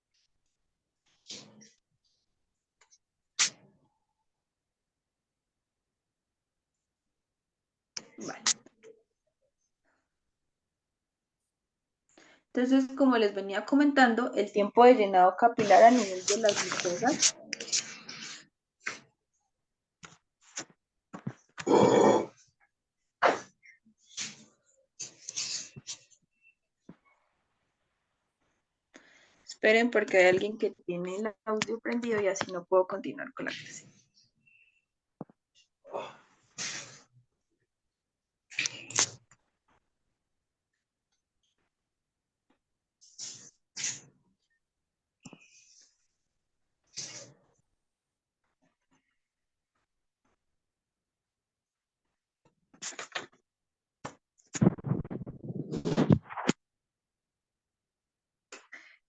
Speaker 4: Vale. Entonces, como les venía comentando, el tiempo de llenado capilar a nivel de las mucosas esperen porque hay alguien que tiene el audio prendido y así no puedo continuar con la clase.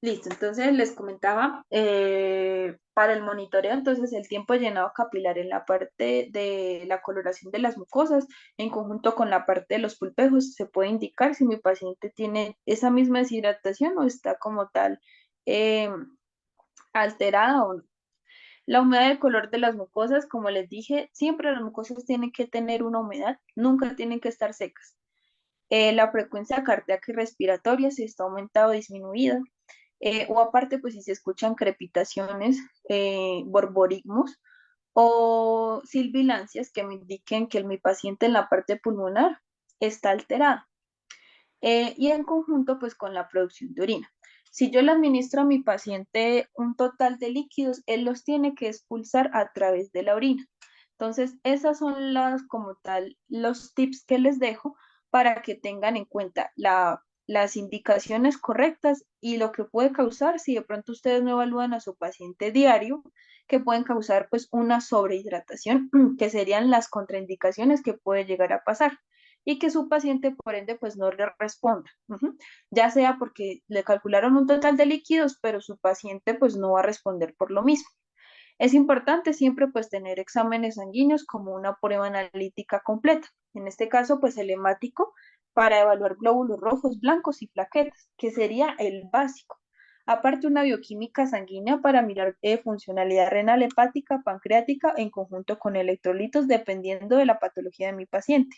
Speaker 4: Listo, entonces les comentaba, para el monitoreo, entonces el tiempo de llenado capilar en la parte de la coloración de las mucosas, en conjunto con la parte de los pulpejos, se puede indicar si mi paciente tiene esa misma deshidratación o está como tal eh, alterada o no. La humedad del color de las mucosas, como les dije, siempre las mucosas tienen que tener una humedad, nunca tienen que estar secas. La frecuencia cardíaca y respiratoria si está aumentada o disminuida. O aparte, pues si se escuchan crepitaciones, borborismos o silbilancias que me indiquen que mi paciente en la parte pulmonar está alterada. Y en conjunto, pues con la producción de orina. Si yo le administro a mi paciente un total de líquidos, él los tiene que expulsar a través de la orina. Entonces, esas son las, como tal, los tips que les dejo para que tengan en cuenta las indicaciones correctas y lo que puede causar si de pronto ustedes no evalúan a su paciente diario, que pueden causar pues una sobrehidratación, que serían las contraindicaciones que puede llegar a pasar y que su paciente por ende pues no le responda, ya sea porque le calcularon un total de líquidos, pero su paciente pues no va a responder por lo mismo. Es importante siempre pues tener exámenes sanguíneos como una prueba analítica completa, en este caso pues el hemático para evaluar glóbulos rojos, blancos y plaquetas, que sería el básico. Aparte una bioquímica sanguínea para mirar funcionalidad renal, hepática, pancreática en conjunto con electrolitos dependiendo de la patología de mi paciente.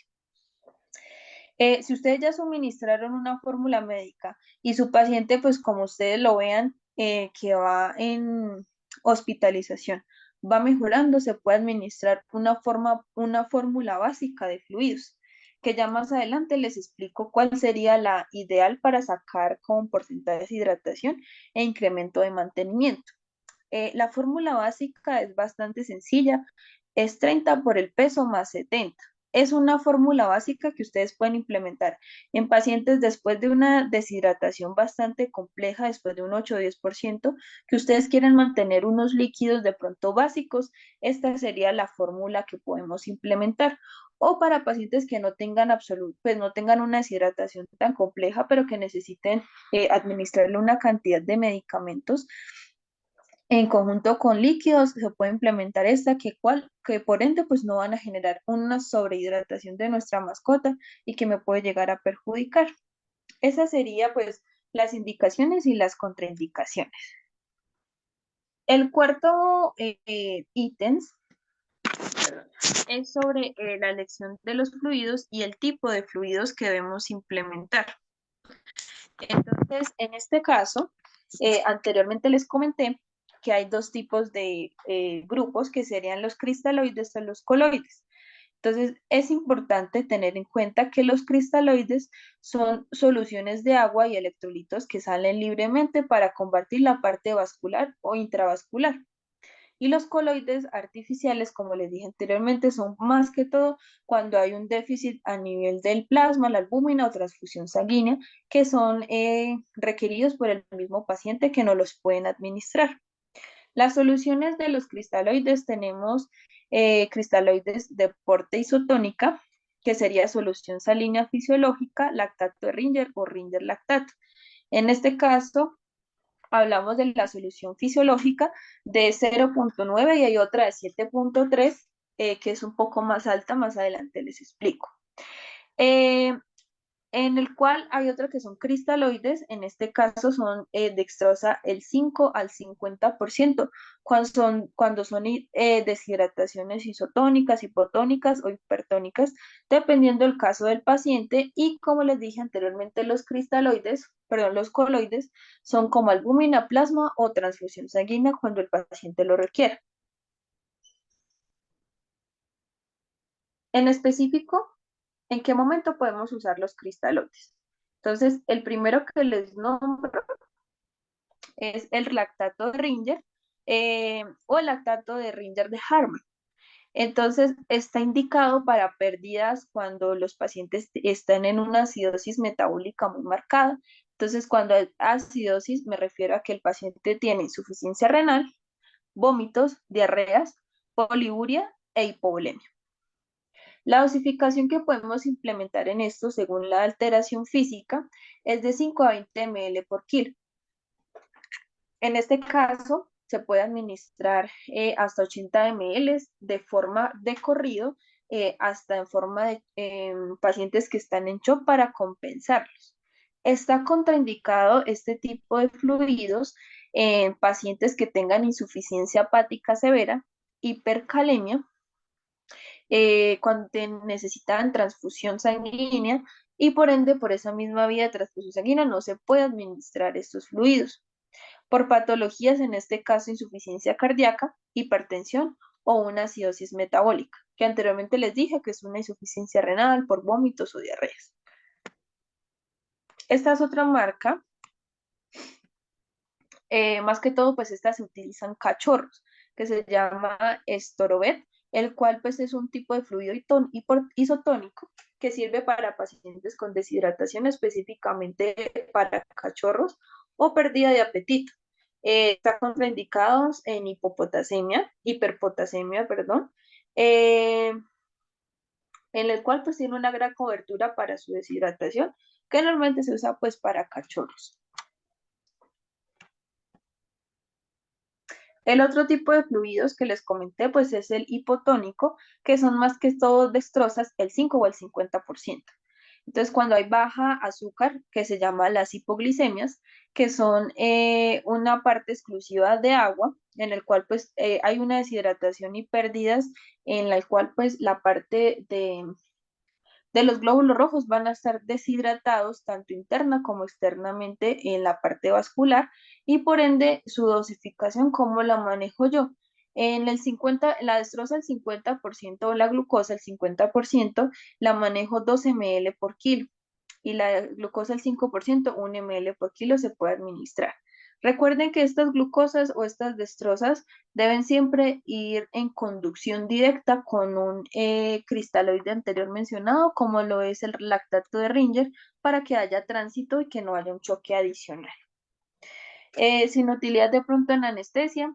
Speaker 4: Si ustedes ya suministraron una fórmula médica y su paciente, pues como ustedes lo vean, que va en hospitalización, va mejorando, se puede administrar una fórmula básica de fluidos, que ya más adelante les explico cuál sería la ideal para sacar con porcentajes de hidratación e incremento de mantenimiento. La fórmula básica es bastante sencilla, es 30 por el peso más 70. Es una fórmula básica que ustedes pueden implementar en pacientes después de una deshidratación bastante compleja, después de un 8 o 10%, que ustedes quieren mantener unos líquidos de pronto básicos. Esta sería la fórmula que podemos implementar. O para pacientes que no tengan pues no tengan una deshidratación tan compleja, pero que necesiten administrarle una cantidad de medicamentos en conjunto con líquidos, se puede implementar esta que por ende pues no van a generar una sobrehidratación de nuestra mascota y que me puede llegar a perjudicar. Esas serían pues las indicaciones y las contraindicaciones. El cuarto ítem es sobre la elección de los fluidos y el tipo de fluidos que debemos implementar. Entonces, en este caso, anteriormente les comenté que hay dos tipos de grupos que serían los cristaloides o los coloides. Entonces, es importante tener en cuenta que los cristaloides son soluciones de agua y electrolitos que salen libremente para combatir la parte vascular o intravascular. Y los coloides artificiales, como les dije anteriormente, son más que todo cuando hay un déficit a nivel del plasma, la albúmina o transfusión sanguínea, que son requeridos por el mismo paciente que no los pueden administrar. Las soluciones de los cristaloides tenemos cristaloides de porte isotónica, que sería solución salina fisiológica, lactato de Ringer o Ringer lactato. En este caso, hablamos de la solución fisiológica de 0,9 y hay otra de 7,3, que es un poco más alta, más adelante les explico. Eh, en el cual hay otro que son cristaloides, en este caso son dextrosa el 5 al 50%, cuando son deshidrataciones isotónicas, hipotónicas o hipertónicas, dependiendo del caso del paciente, y como les dije anteriormente, los coloides son como albúmina, plasma o transfusión sanguínea cuando el paciente lo requiere. En específico, ¿en qué momento podemos usar los cristaloides? Entonces, el primero que les nombro es el lactato de Ringer o el lactato de Ringer de Harman. Entonces, está indicado para pérdidas cuando los pacientes están en una acidosis metabólica muy marcada. Entonces, cuando hay acidosis, me refiero a que el paciente tiene insuficiencia renal, vómitos, diarreas, poliuria e hipovolemia. La dosificación que podemos implementar en esto, según la alteración física, es de 5 a 20 ml por kilo. En este caso, se puede administrar hasta 80 ml de forma de corrido, hasta en forma de pacientes que están en shock para compensarlos. Está contraindicado este tipo de fluidos en pacientes que tengan insuficiencia hepática severa, hipercalemia, cuando necesitan transfusión sanguínea y por ende, por esa misma vía de transfusión sanguínea no se puede administrar estos fluidos. Por patologías, en este caso insuficiencia cardíaca, hipertensión o una acidosis metabólica, que anteriormente les dije que es una insuficiencia renal por vómitos o diarreas. Esta es otra marca, más que todo pues estas se utilizan cachorros, que se llama Storobet, el cual pues es un tipo de fluido isotónico que sirve para pacientes con deshidratación, específicamente para cachorros o pérdida de apetito. Está contraindicados en hiperpotasemia, perdón, en el cual pues tiene una gran cobertura para su deshidratación, que normalmente se usa pues para cachorros. El otro tipo de fluidos que les comenté, pues es el hipotónico, que son más que todo dextrosas, el 5 o el 50%. Entonces, cuando hay baja azúcar, que se llama las hipoglicemias, que son una parte exclusiva de agua, en el cual pues hay una deshidratación y pérdidas, en la cual pues la parte de los glóbulos rojos van a estar deshidratados tanto interna como externamente en la parte vascular y por ende su dosificación, ¿cómo la manejo yo? En el 50, la destroza el 50% o la glucosa el 50%, la manejo 2 ml por kilo y la glucosa el 5%, 1 ml por kilo se puede administrar. Recuerden que estas glucosas o estas destrozas deben siempre ir en conducción directa con un cristaloide anterior mencionado, como lo es el lactato de Ringer, para que haya tránsito y que no haya un choque adicional. Sin utilidad de pronto en anestesia,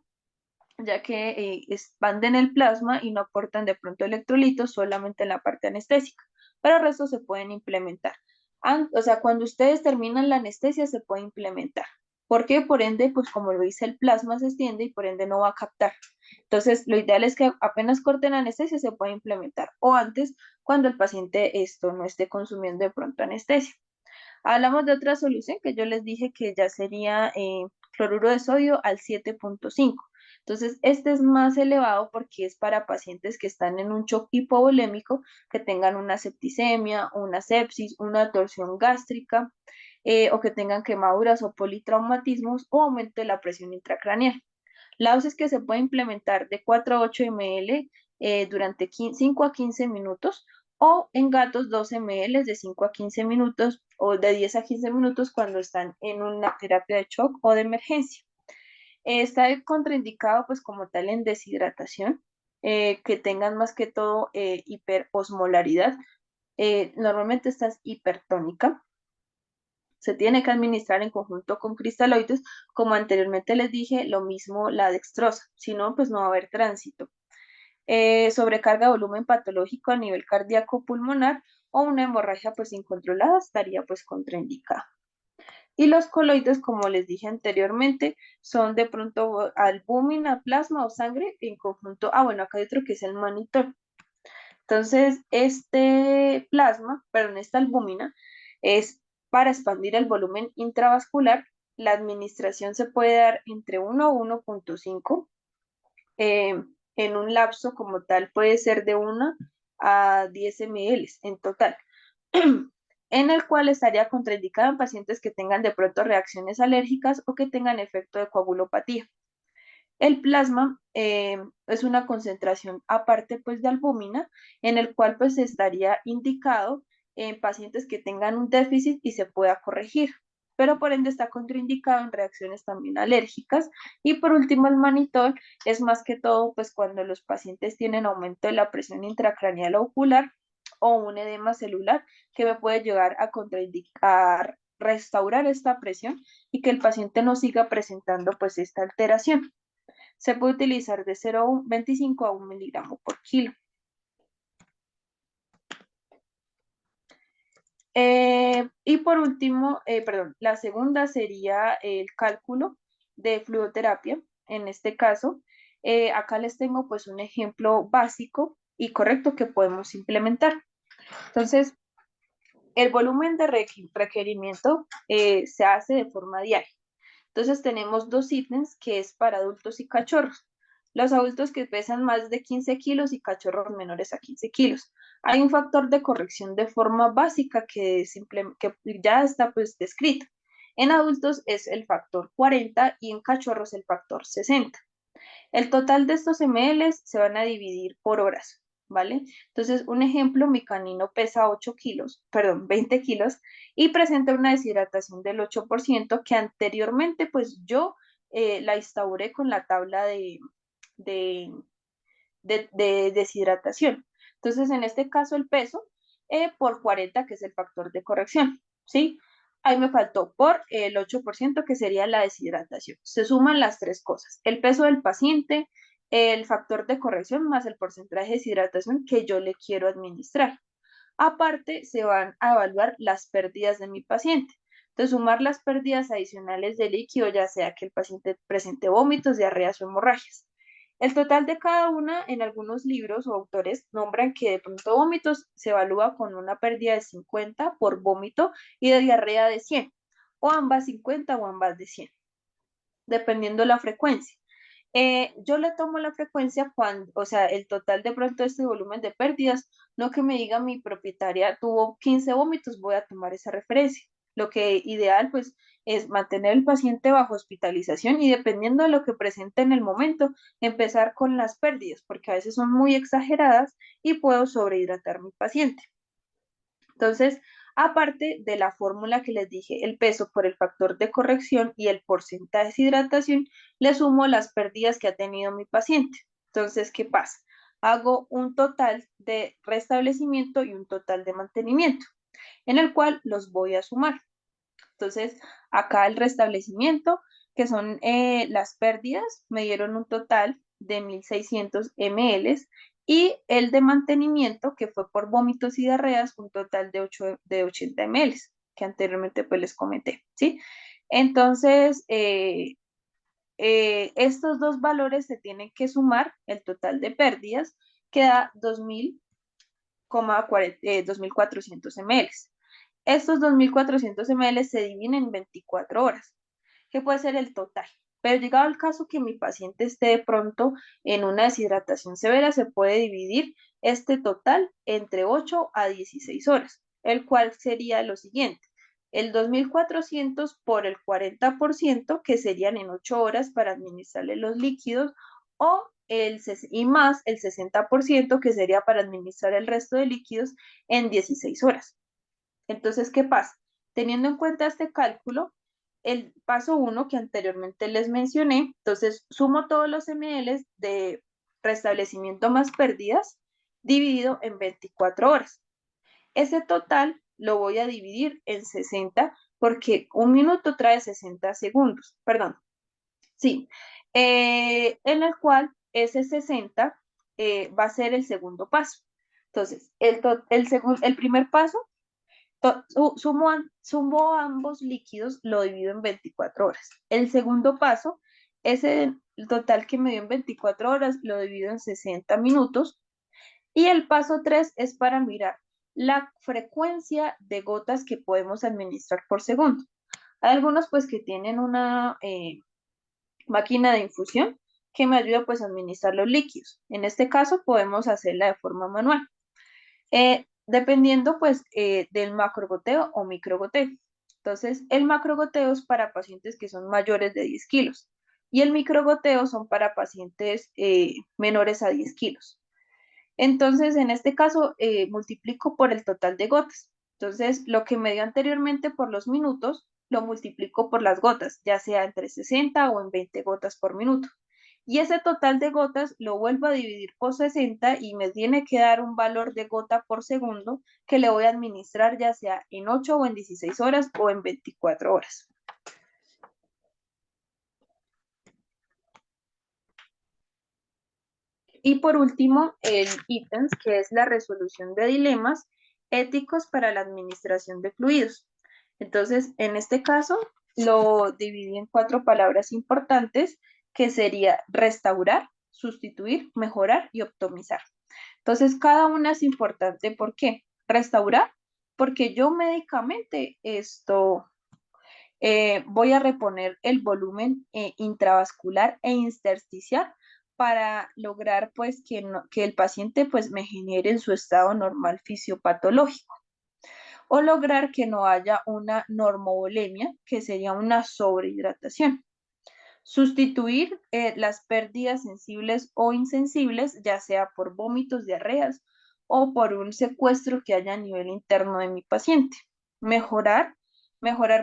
Speaker 4: ya que expanden el plasma y no aportan de pronto electrolitos solamente en la parte anestésica, pero el resto se pueden implementar. O sea, cuando ustedes terminan la anestesia se puede implementar. ¿Por qué? Por ende, pues como lo dice el plasma se extiende y por ende no va a captar. Entonces, lo ideal es que apenas corten anestesia se pueda implementar o antes cuando el paciente esto no esté consumiendo de pronto anestesia. Hablamos de otra solución que yo les dije que ya sería cloruro de sodio al 7.5. Entonces, este es más elevado porque es para pacientes que están en un shock hipovolémico, que tengan una septicemia, una sepsis, una torsión gástrica, o que tengan quemaduras o politraumatismos o aumento de la presión intracraneal. La dosis que se puede implementar de 4 a 8 ml durante 5 a 15 minutos o en gatos 12 ml de 5 a 15 minutos o de 10 a 15 minutos cuando están en una terapia de shock o de emergencia. Está contraindicado pues como tal en deshidratación, que tengan más que todo hiperosmolaridad. Normalmente esta es hipertónica. Se tiene que administrar en conjunto con cristaloides, como anteriormente les dije, lo mismo la dextrosa, si no, pues no va a haber tránsito. Sobrecarga de volumen patológico a nivel cardíaco pulmonar o una hemorragia pues incontrolada estaría pues contraindicada. Y los coloides, como les dije anteriormente, son de pronto albúmina, plasma o sangre en conjunto. Bueno, acá hay otro que es el mannitol. Entonces, este plasma, perdón, esta albúmina es para expandir el volumen intravascular. La administración se puede dar entre 1 a 1.5. En un lapso como tal puede ser de 1 a 10 ml en total, en el cual estaría contraindicado en pacientes que tengan de pronto reacciones alérgicas o que tengan efecto de coagulopatía. El plasma es una concentración aparte pues de albúmina, en el cual pues estaría indicado en pacientes que tengan un déficit y se pueda corregir, pero por ende está contraindicado en reacciones también alérgicas. Y por último, el mannitol es más que todo pues cuando los pacientes tienen aumento de la presión intracraneal o ocular o un edema celular que me puede llegar a contraindicar restaurar esta presión y que el paciente no siga presentando pues esta alteración. Se puede utilizar de 0,25 a 1 miligramo por kilo. Y por último, perdón, la segunda sería el cálculo de fluidoterapia. En este caso, acá les tengo pues un ejemplo básico y correcto que podemos implementar. Entonces, el volumen de requerimiento se hace de forma diaria. Entonces tenemos dos ítems que es para adultos y cachorros. Los adultos que pesan más de 15 kilos y cachorros menores a 15 kilos. Hay un factor de corrección de forma básica que ya está pues descrito. En adultos es el factor 40 y en cachorros el factor 60. El total de estos ml se van a dividir por horas, ¿vale? Entonces, un ejemplo, mi canino pesa 8 kilos, perdón, 20 kilos y presenta una deshidratación del 8% que anteriormente pues yo la instauré con la tabla de, de deshidratación. Entonces, en este caso, el peso por 40, que es el factor de corrección, ¿sí? Ahí me faltó por el 8%, que sería la deshidratación. Se suman las tres cosas, el peso del paciente, el factor de corrección más el porcentaje de deshidratación que yo le quiero administrar. Aparte, se van a evaluar las pérdidas de mi paciente. Entonces, sumar las pérdidas adicionales de líquido, ya sea que el paciente presente vómitos, diarreas o hemorragias. El total de cada una, en algunos libros o autores nombran que de pronto vómitos se evalúa con una pérdida de 50 por vómito y de diarrea de 100, o ambas 50 o ambas de 100, dependiendo la frecuencia. Yo le tomo la frecuencia cuando, o sea, el total de pronto de este volumen de pérdidas, no que me diga mi propietaria tuvo 15 vómitos, voy a tomar esa referencia. Lo que ideal pues es mantener el paciente bajo hospitalización y dependiendo de lo que presente en el momento, empezar con las pérdidas, porque a veces son muy exageradas y puedo sobrehidratar a mi paciente. Entonces, aparte de la fórmula que les dije, el peso por el factor de corrección y el porcentaje de deshidratación, le sumo las pérdidas que ha tenido mi paciente. Entonces, ¿qué pasa? Hago un total de restablecimiento y un total de mantenimiento, en el cual los voy a sumar. Entonces, acá el restablecimiento, que son las pérdidas, me dieron un total de 1600 ml y el de mantenimiento, que fue por vómitos y diarreas, un total de 80 ml, que anteriormente pues les comenté, ¿sí? Entonces, estos dos valores se tienen que sumar, el total de pérdidas, que da 2400 ml. Estos 2400 ml se dividen en 24 horas, que puede ser el total. Pero llegado el caso que mi paciente esté de pronto en una deshidratación severa, se puede dividir este total entre 8 a 16 horas, el cual sería lo siguiente. El 2400 por el 40%, que serían en 8 horas para administrarle los líquidos, y más el 60%, que sería para administrar el resto de líquidos en 16 horas. Entonces, ¿qué pasa? Teniendo en cuenta este cálculo, el paso 1 que anteriormente les mencioné, entonces sumo todos los ml de restablecimiento más pérdidas dividido en 24 horas. Ese total lo voy a dividir en 60 porque un minuto trae 60 segundos, perdón, sí, en el cual ese 60 va a ser el segundo paso. Entonces, el primer paso sumo ambos líquidos, lo divido en 24 horas. El segundo paso, el total que me dio en 24 horas, lo divido en 60 minutos. Y el paso 3 es para mirar la frecuencia de gotas que podemos administrar por segundo. Hay algunos pues que tienen una máquina de infusión que me ayuda pues a administrar los líquidos. En este caso podemos hacerla de forma manual. Dependiendo pues del macrogoteo o microgoteo. Entonces, el macrogoteo es para pacientes que son mayores de 10 kilos y el microgoteo son para pacientes menores a 10 kilos. Entonces, en este caso, multiplico por el total de gotas. Entonces, lo que me dio anteriormente por los minutos, lo multiplico por las gotas, ya sea entre 60 o en 20 gotas por minuto. Y ese total de gotas lo vuelvo a dividir por 60 y me tiene que dar un valor de gota por segundo que le voy a administrar ya sea en 8 o en 16 horas o en 24 horas. Y por último, el ítems, que es la resolución de dilemas éticos para la administración de fluidos. Entonces, en este caso, lo dividí en 4 palabras importantes, que sería restaurar, sustituir, mejorar y optimizar. Entonces, cada una es importante. ¿Por qué? Restaurar, porque yo médicamente voy a reponer el volumen intravascular e intersticial para lograr pues que el paciente pues me genere en su estado normal fisiopatológico o lograr que no haya una normovolemia, que sería una sobrehidratación. Sustituir las pérdidas sensibles o insensibles, ya sea por vómitos, diarreas o por un secuestro que haya a nivel interno de mi paciente. Mejorar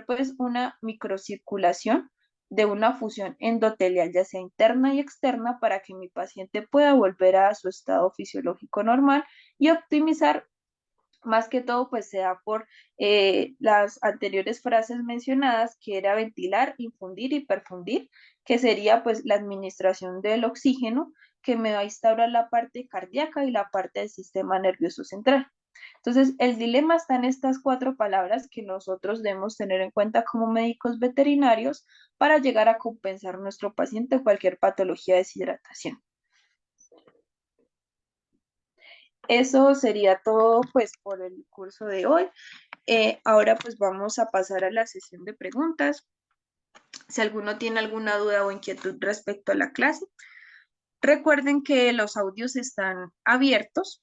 Speaker 4: pues una microcirculación de una fusión endotelial, ya sea interna y externa, para que mi paciente pueda volver a su estado fisiológico normal y optimizar más que todo, pues se da por las anteriores frases mencionadas, que era ventilar, infundir y perfundir, que sería pues la administración del oxígeno, que me va a instaurar la parte cardíaca y la parte del sistema nervioso central. Entonces, el dilema está en estas 4 palabras que nosotros debemos tener en cuenta como médicos veterinarios para llegar a compensar a nuestro paciente cualquier patología de deshidratación. Eso sería todo pues por el curso de hoy. Ahora pues vamos a pasar a la sesión de preguntas. Si alguno tiene alguna duda o inquietud respecto a la clase, recuerden que los audios están abiertos.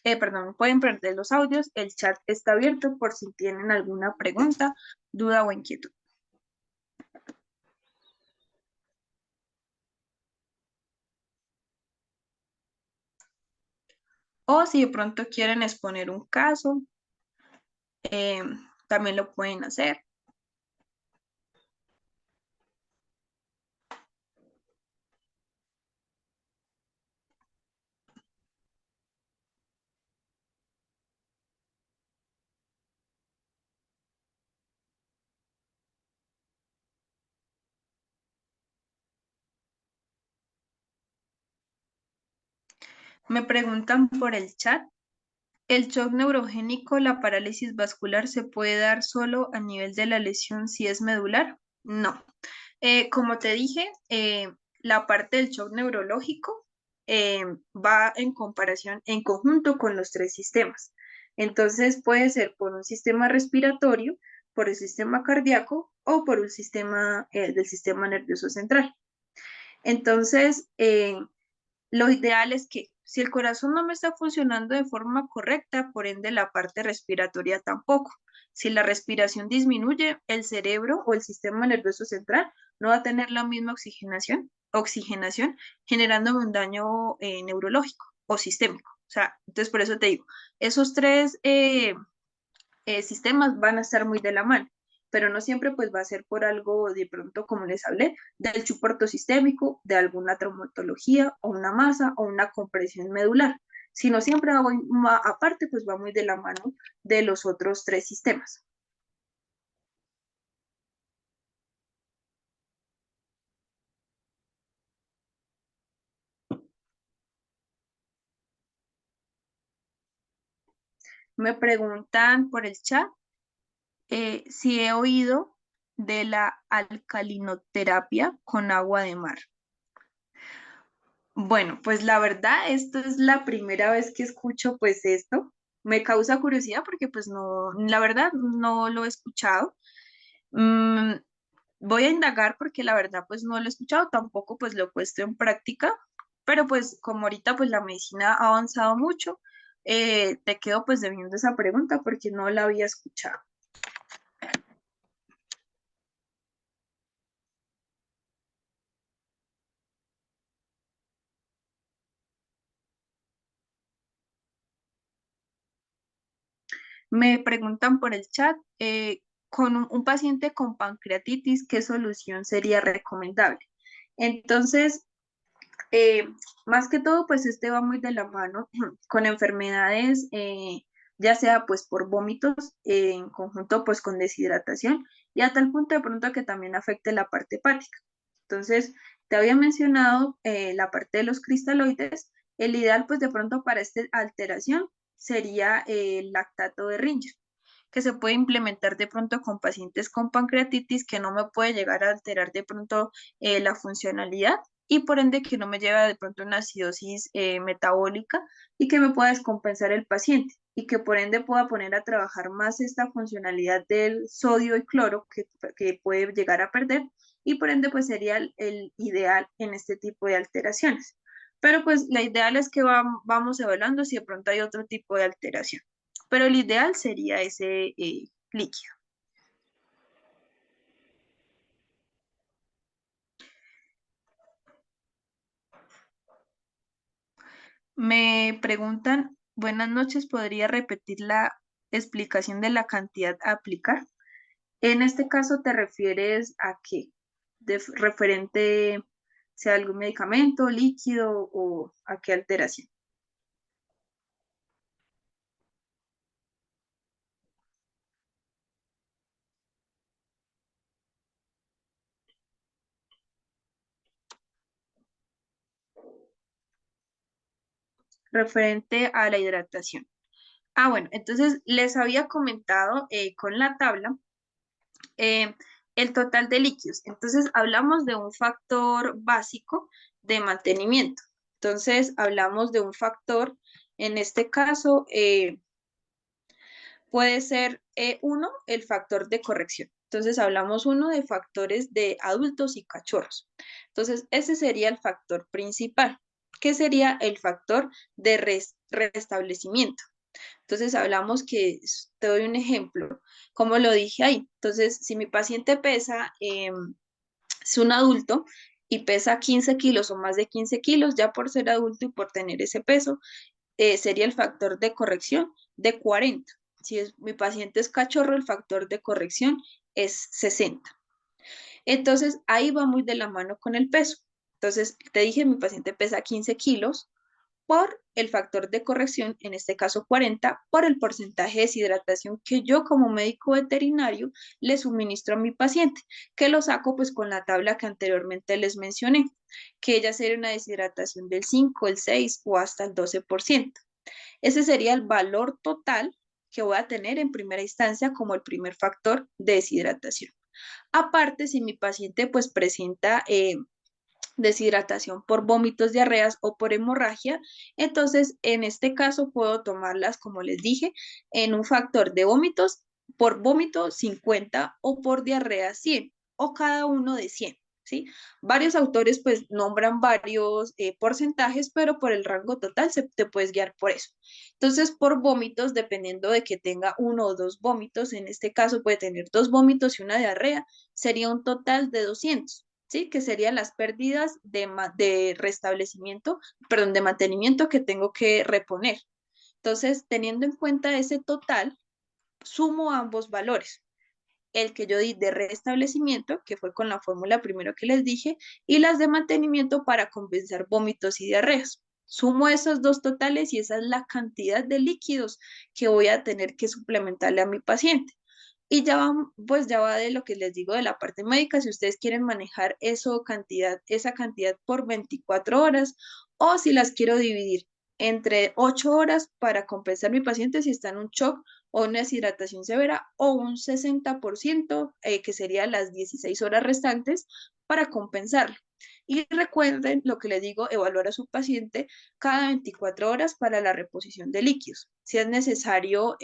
Speaker 4: Perdón, pueden prender los audios, el chat está abierto por si tienen alguna pregunta, duda o inquietud. O si de pronto quieren exponer un caso, eh, también lo pueden hacer. Me preguntan por el chat. ¿El shock neurogénico, la parálisis vascular, se puede dar solo a nivel de la lesión si es medular? No. Como te dije, la parte del shock neurológico va en comparación, en conjunto con los tres sistemas. Entonces puede ser por un sistema respiratorio, por el sistema cardíaco o por un sistema del sistema nervioso central. Entonces, lo ideal es que si el corazón no me está funcionando de forma correcta, por ende la parte respiratoria tampoco. Si la respiración disminuye, el cerebro o el sistema nervioso central no va a tener la misma oxigenación generándome un daño neurológico o sistémico. O sea, entonces por eso te digo, esos tres sistemas van a estar muy de la mano, pero no siempre pues va a ser por algo de pronto, como les hablé, del chuporto sistémico, de alguna traumatología o una masa o una compresión medular, sino siempre aparte pues va muy de la mano de los otros tres sistemas. Me preguntan por el chat si he oído de la alcalinoterapia con agua de mar. Bueno, pues la verdad, esto es la primera vez que escucho pues esto. Me causa curiosidad porque pues no, la verdad no lo he escuchado. Mm, Voy a indagar porque la verdad pues no lo he escuchado, tampoco pues lo he puesto en práctica, pero pues como ahorita pues la medicina ha avanzado mucho, te quedo pues debiendo esa pregunta porque no la había escuchado. Me preguntan por el chat, con un paciente con pancreatitis, ¿qué solución sería recomendable? Entonces, eh, más que todo, pues este va muy de la mano con enfermedades, ya sea pues por vómitos, en conjunto pues con deshidratación y a tal punto de pronto que también afecte la parte hepática. Entonces, te había mencionado la parte de los cristaloides. El ideal pues de pronto para esta alteración sería el lactato de Ringer, que se puede implementar de pronto con pacientes con pancreatitis que no me puede llegar a alterar de pronto la funcionalidad y por ende que no me lleva de pronto a una acidosis metabólica y que me pueda descompensar el paciente y que por ende pueda poner a trabajar más esta funcionalidad del sodio y cloro que puede llegar a perder y por ende pues sería el ideal en este tipo de alteraciones. Pero pues la ideal es que vamos evaluando si de pronto hay otro tipo de alteración. Pero el ideal sería ese líquido. Me preguntan, buenas noches, ¿podría repetir la explicación de la cantidad a aplicar? En este caso, ¿te refieres a qué? Referente, sea algún medicamento, líquido o a qué alteración? Referente a la hidratación. Ah, bueno, entonces les había comentado con la tabla eh, el total de líquidos. Entonces, hablamos de un factor básico de mantenimiento. Entonces, hablamos de un factor, en este caso, puede ser uno, el factor de corrección. Entonces hablamos uno de factores de adultos y cachorros. Entonces ese sería el factor principal, que sería el factor de restablecimiento. Entonces hablamos que, te doy un ejemplo, como lo dije ahí. Entonces, si mi paciente pesa, es un adulto y pesa 15 kilos o más de 15 kilos, ya por ser adulto y por tener ese peso, sería el factor de corrección de 40. Si mi paciente es cachorro, el factor de corrección es 60. Entonces, ahí va muy de la mano con el peso. Entonces, te dije, mi paciente pesa 15 kilos por el factor de corrección, en este caso 40, por el porcentaje de deshidratación que yo como médico veterinario le suministro a mi paciente, que lo saco pues con la tabla que anteriormente les mencioné, que ella sería una deshidratación del 5, el 6 o hasta el 12%. Ese sería el valor total que voy a tener en primera instancia como el primer factor de deshidratación. Aparte, si mi paciente pues presenta deshidratación por vómitos, diarreas o por hemorragia, entonces en este caso puedo tomarlas, como les dije, en un factor de vómitos, por vómito 50 o por diarrea 100 o cada uno de 100. ¿Sí? Varios autores pues nombran varios porcentajes, pero por el rango total te puedes guiar por eso. Entonces, por vómitos, dependiendo de que tenga uno o dos vómitos, en este caso puede tener dos vómitos y una diarrea, sería un total de 200. ¿Sí? Que serían las pérdidas de restablecimiento, perdón, de mantenimiento que tengo que reponer. Entonces, teniendo en cuenta ese total, sumo ambos valores. El que yo di de restablecimiento, que fue con la fórmula primero que les dije, y las de mantenimiento para compensar vómitos y diarreas. Sumo esos dos totales y esa es la cantidad de líquidos que voy a tener que suplementarle a mi paciente. Y ya va, pues ya va de lo que les digo de la parte médica, si ustedes quieren manejar esa cantidad por 24 horas o si las quiero dividir entre 8 horas para compensar a mi paciente si está en un shock o una deshidratación severa o un 60%, que serían las 16 horas restantes para compensarlo. Y recuerden lo que les digo, evaluar a su paciente cada 24 horas para la reposición de líquidos. Si es necesario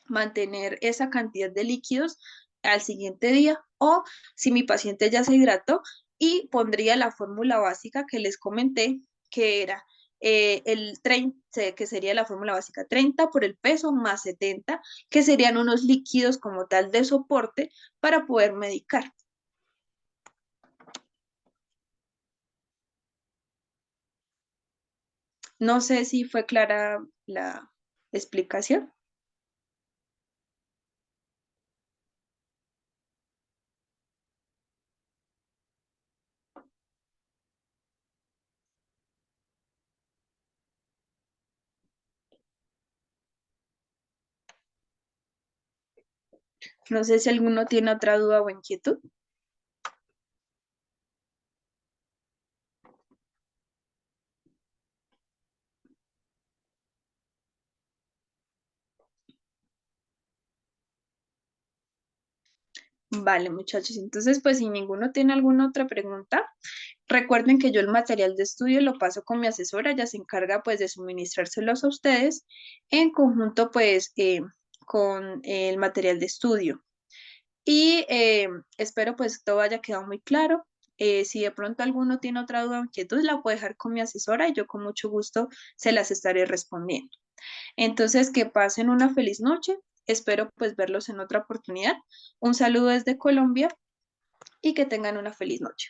Speaker 4: mantener esa cantidad de líquidos al siguiente día o si mi paciente ya se hidrató y pondría la fórmula básica que les comenté, que era el 30, que sería la fórmula básica 30 por el peso más 70, que serían unos líquidos como tal de soporte para poder medicar. No sé si fue clara la explicación. No sé si alguno tiene otra duda o inquietud. Vale, muchachos. Entonces, pues si ninguno tiene alguna otra pregunta, recuerden que yo el material de estudio lo paso con mi asesora, ella se encarga pues de suministrárselos a ustedes en conjunto pues con el material de estudio. Y espero pues todo haya quedado muy claro. Si de pronto alguno tiene otra duda o inquietud, la puedo dejar con mi asesora y yo con mucho gusto se las estaré respondiendo. Entonces, que pasen una feliz noche. Espero pues verlos en otra oportunidad. Un saludo desde Colombia y que tengan una feliz noche.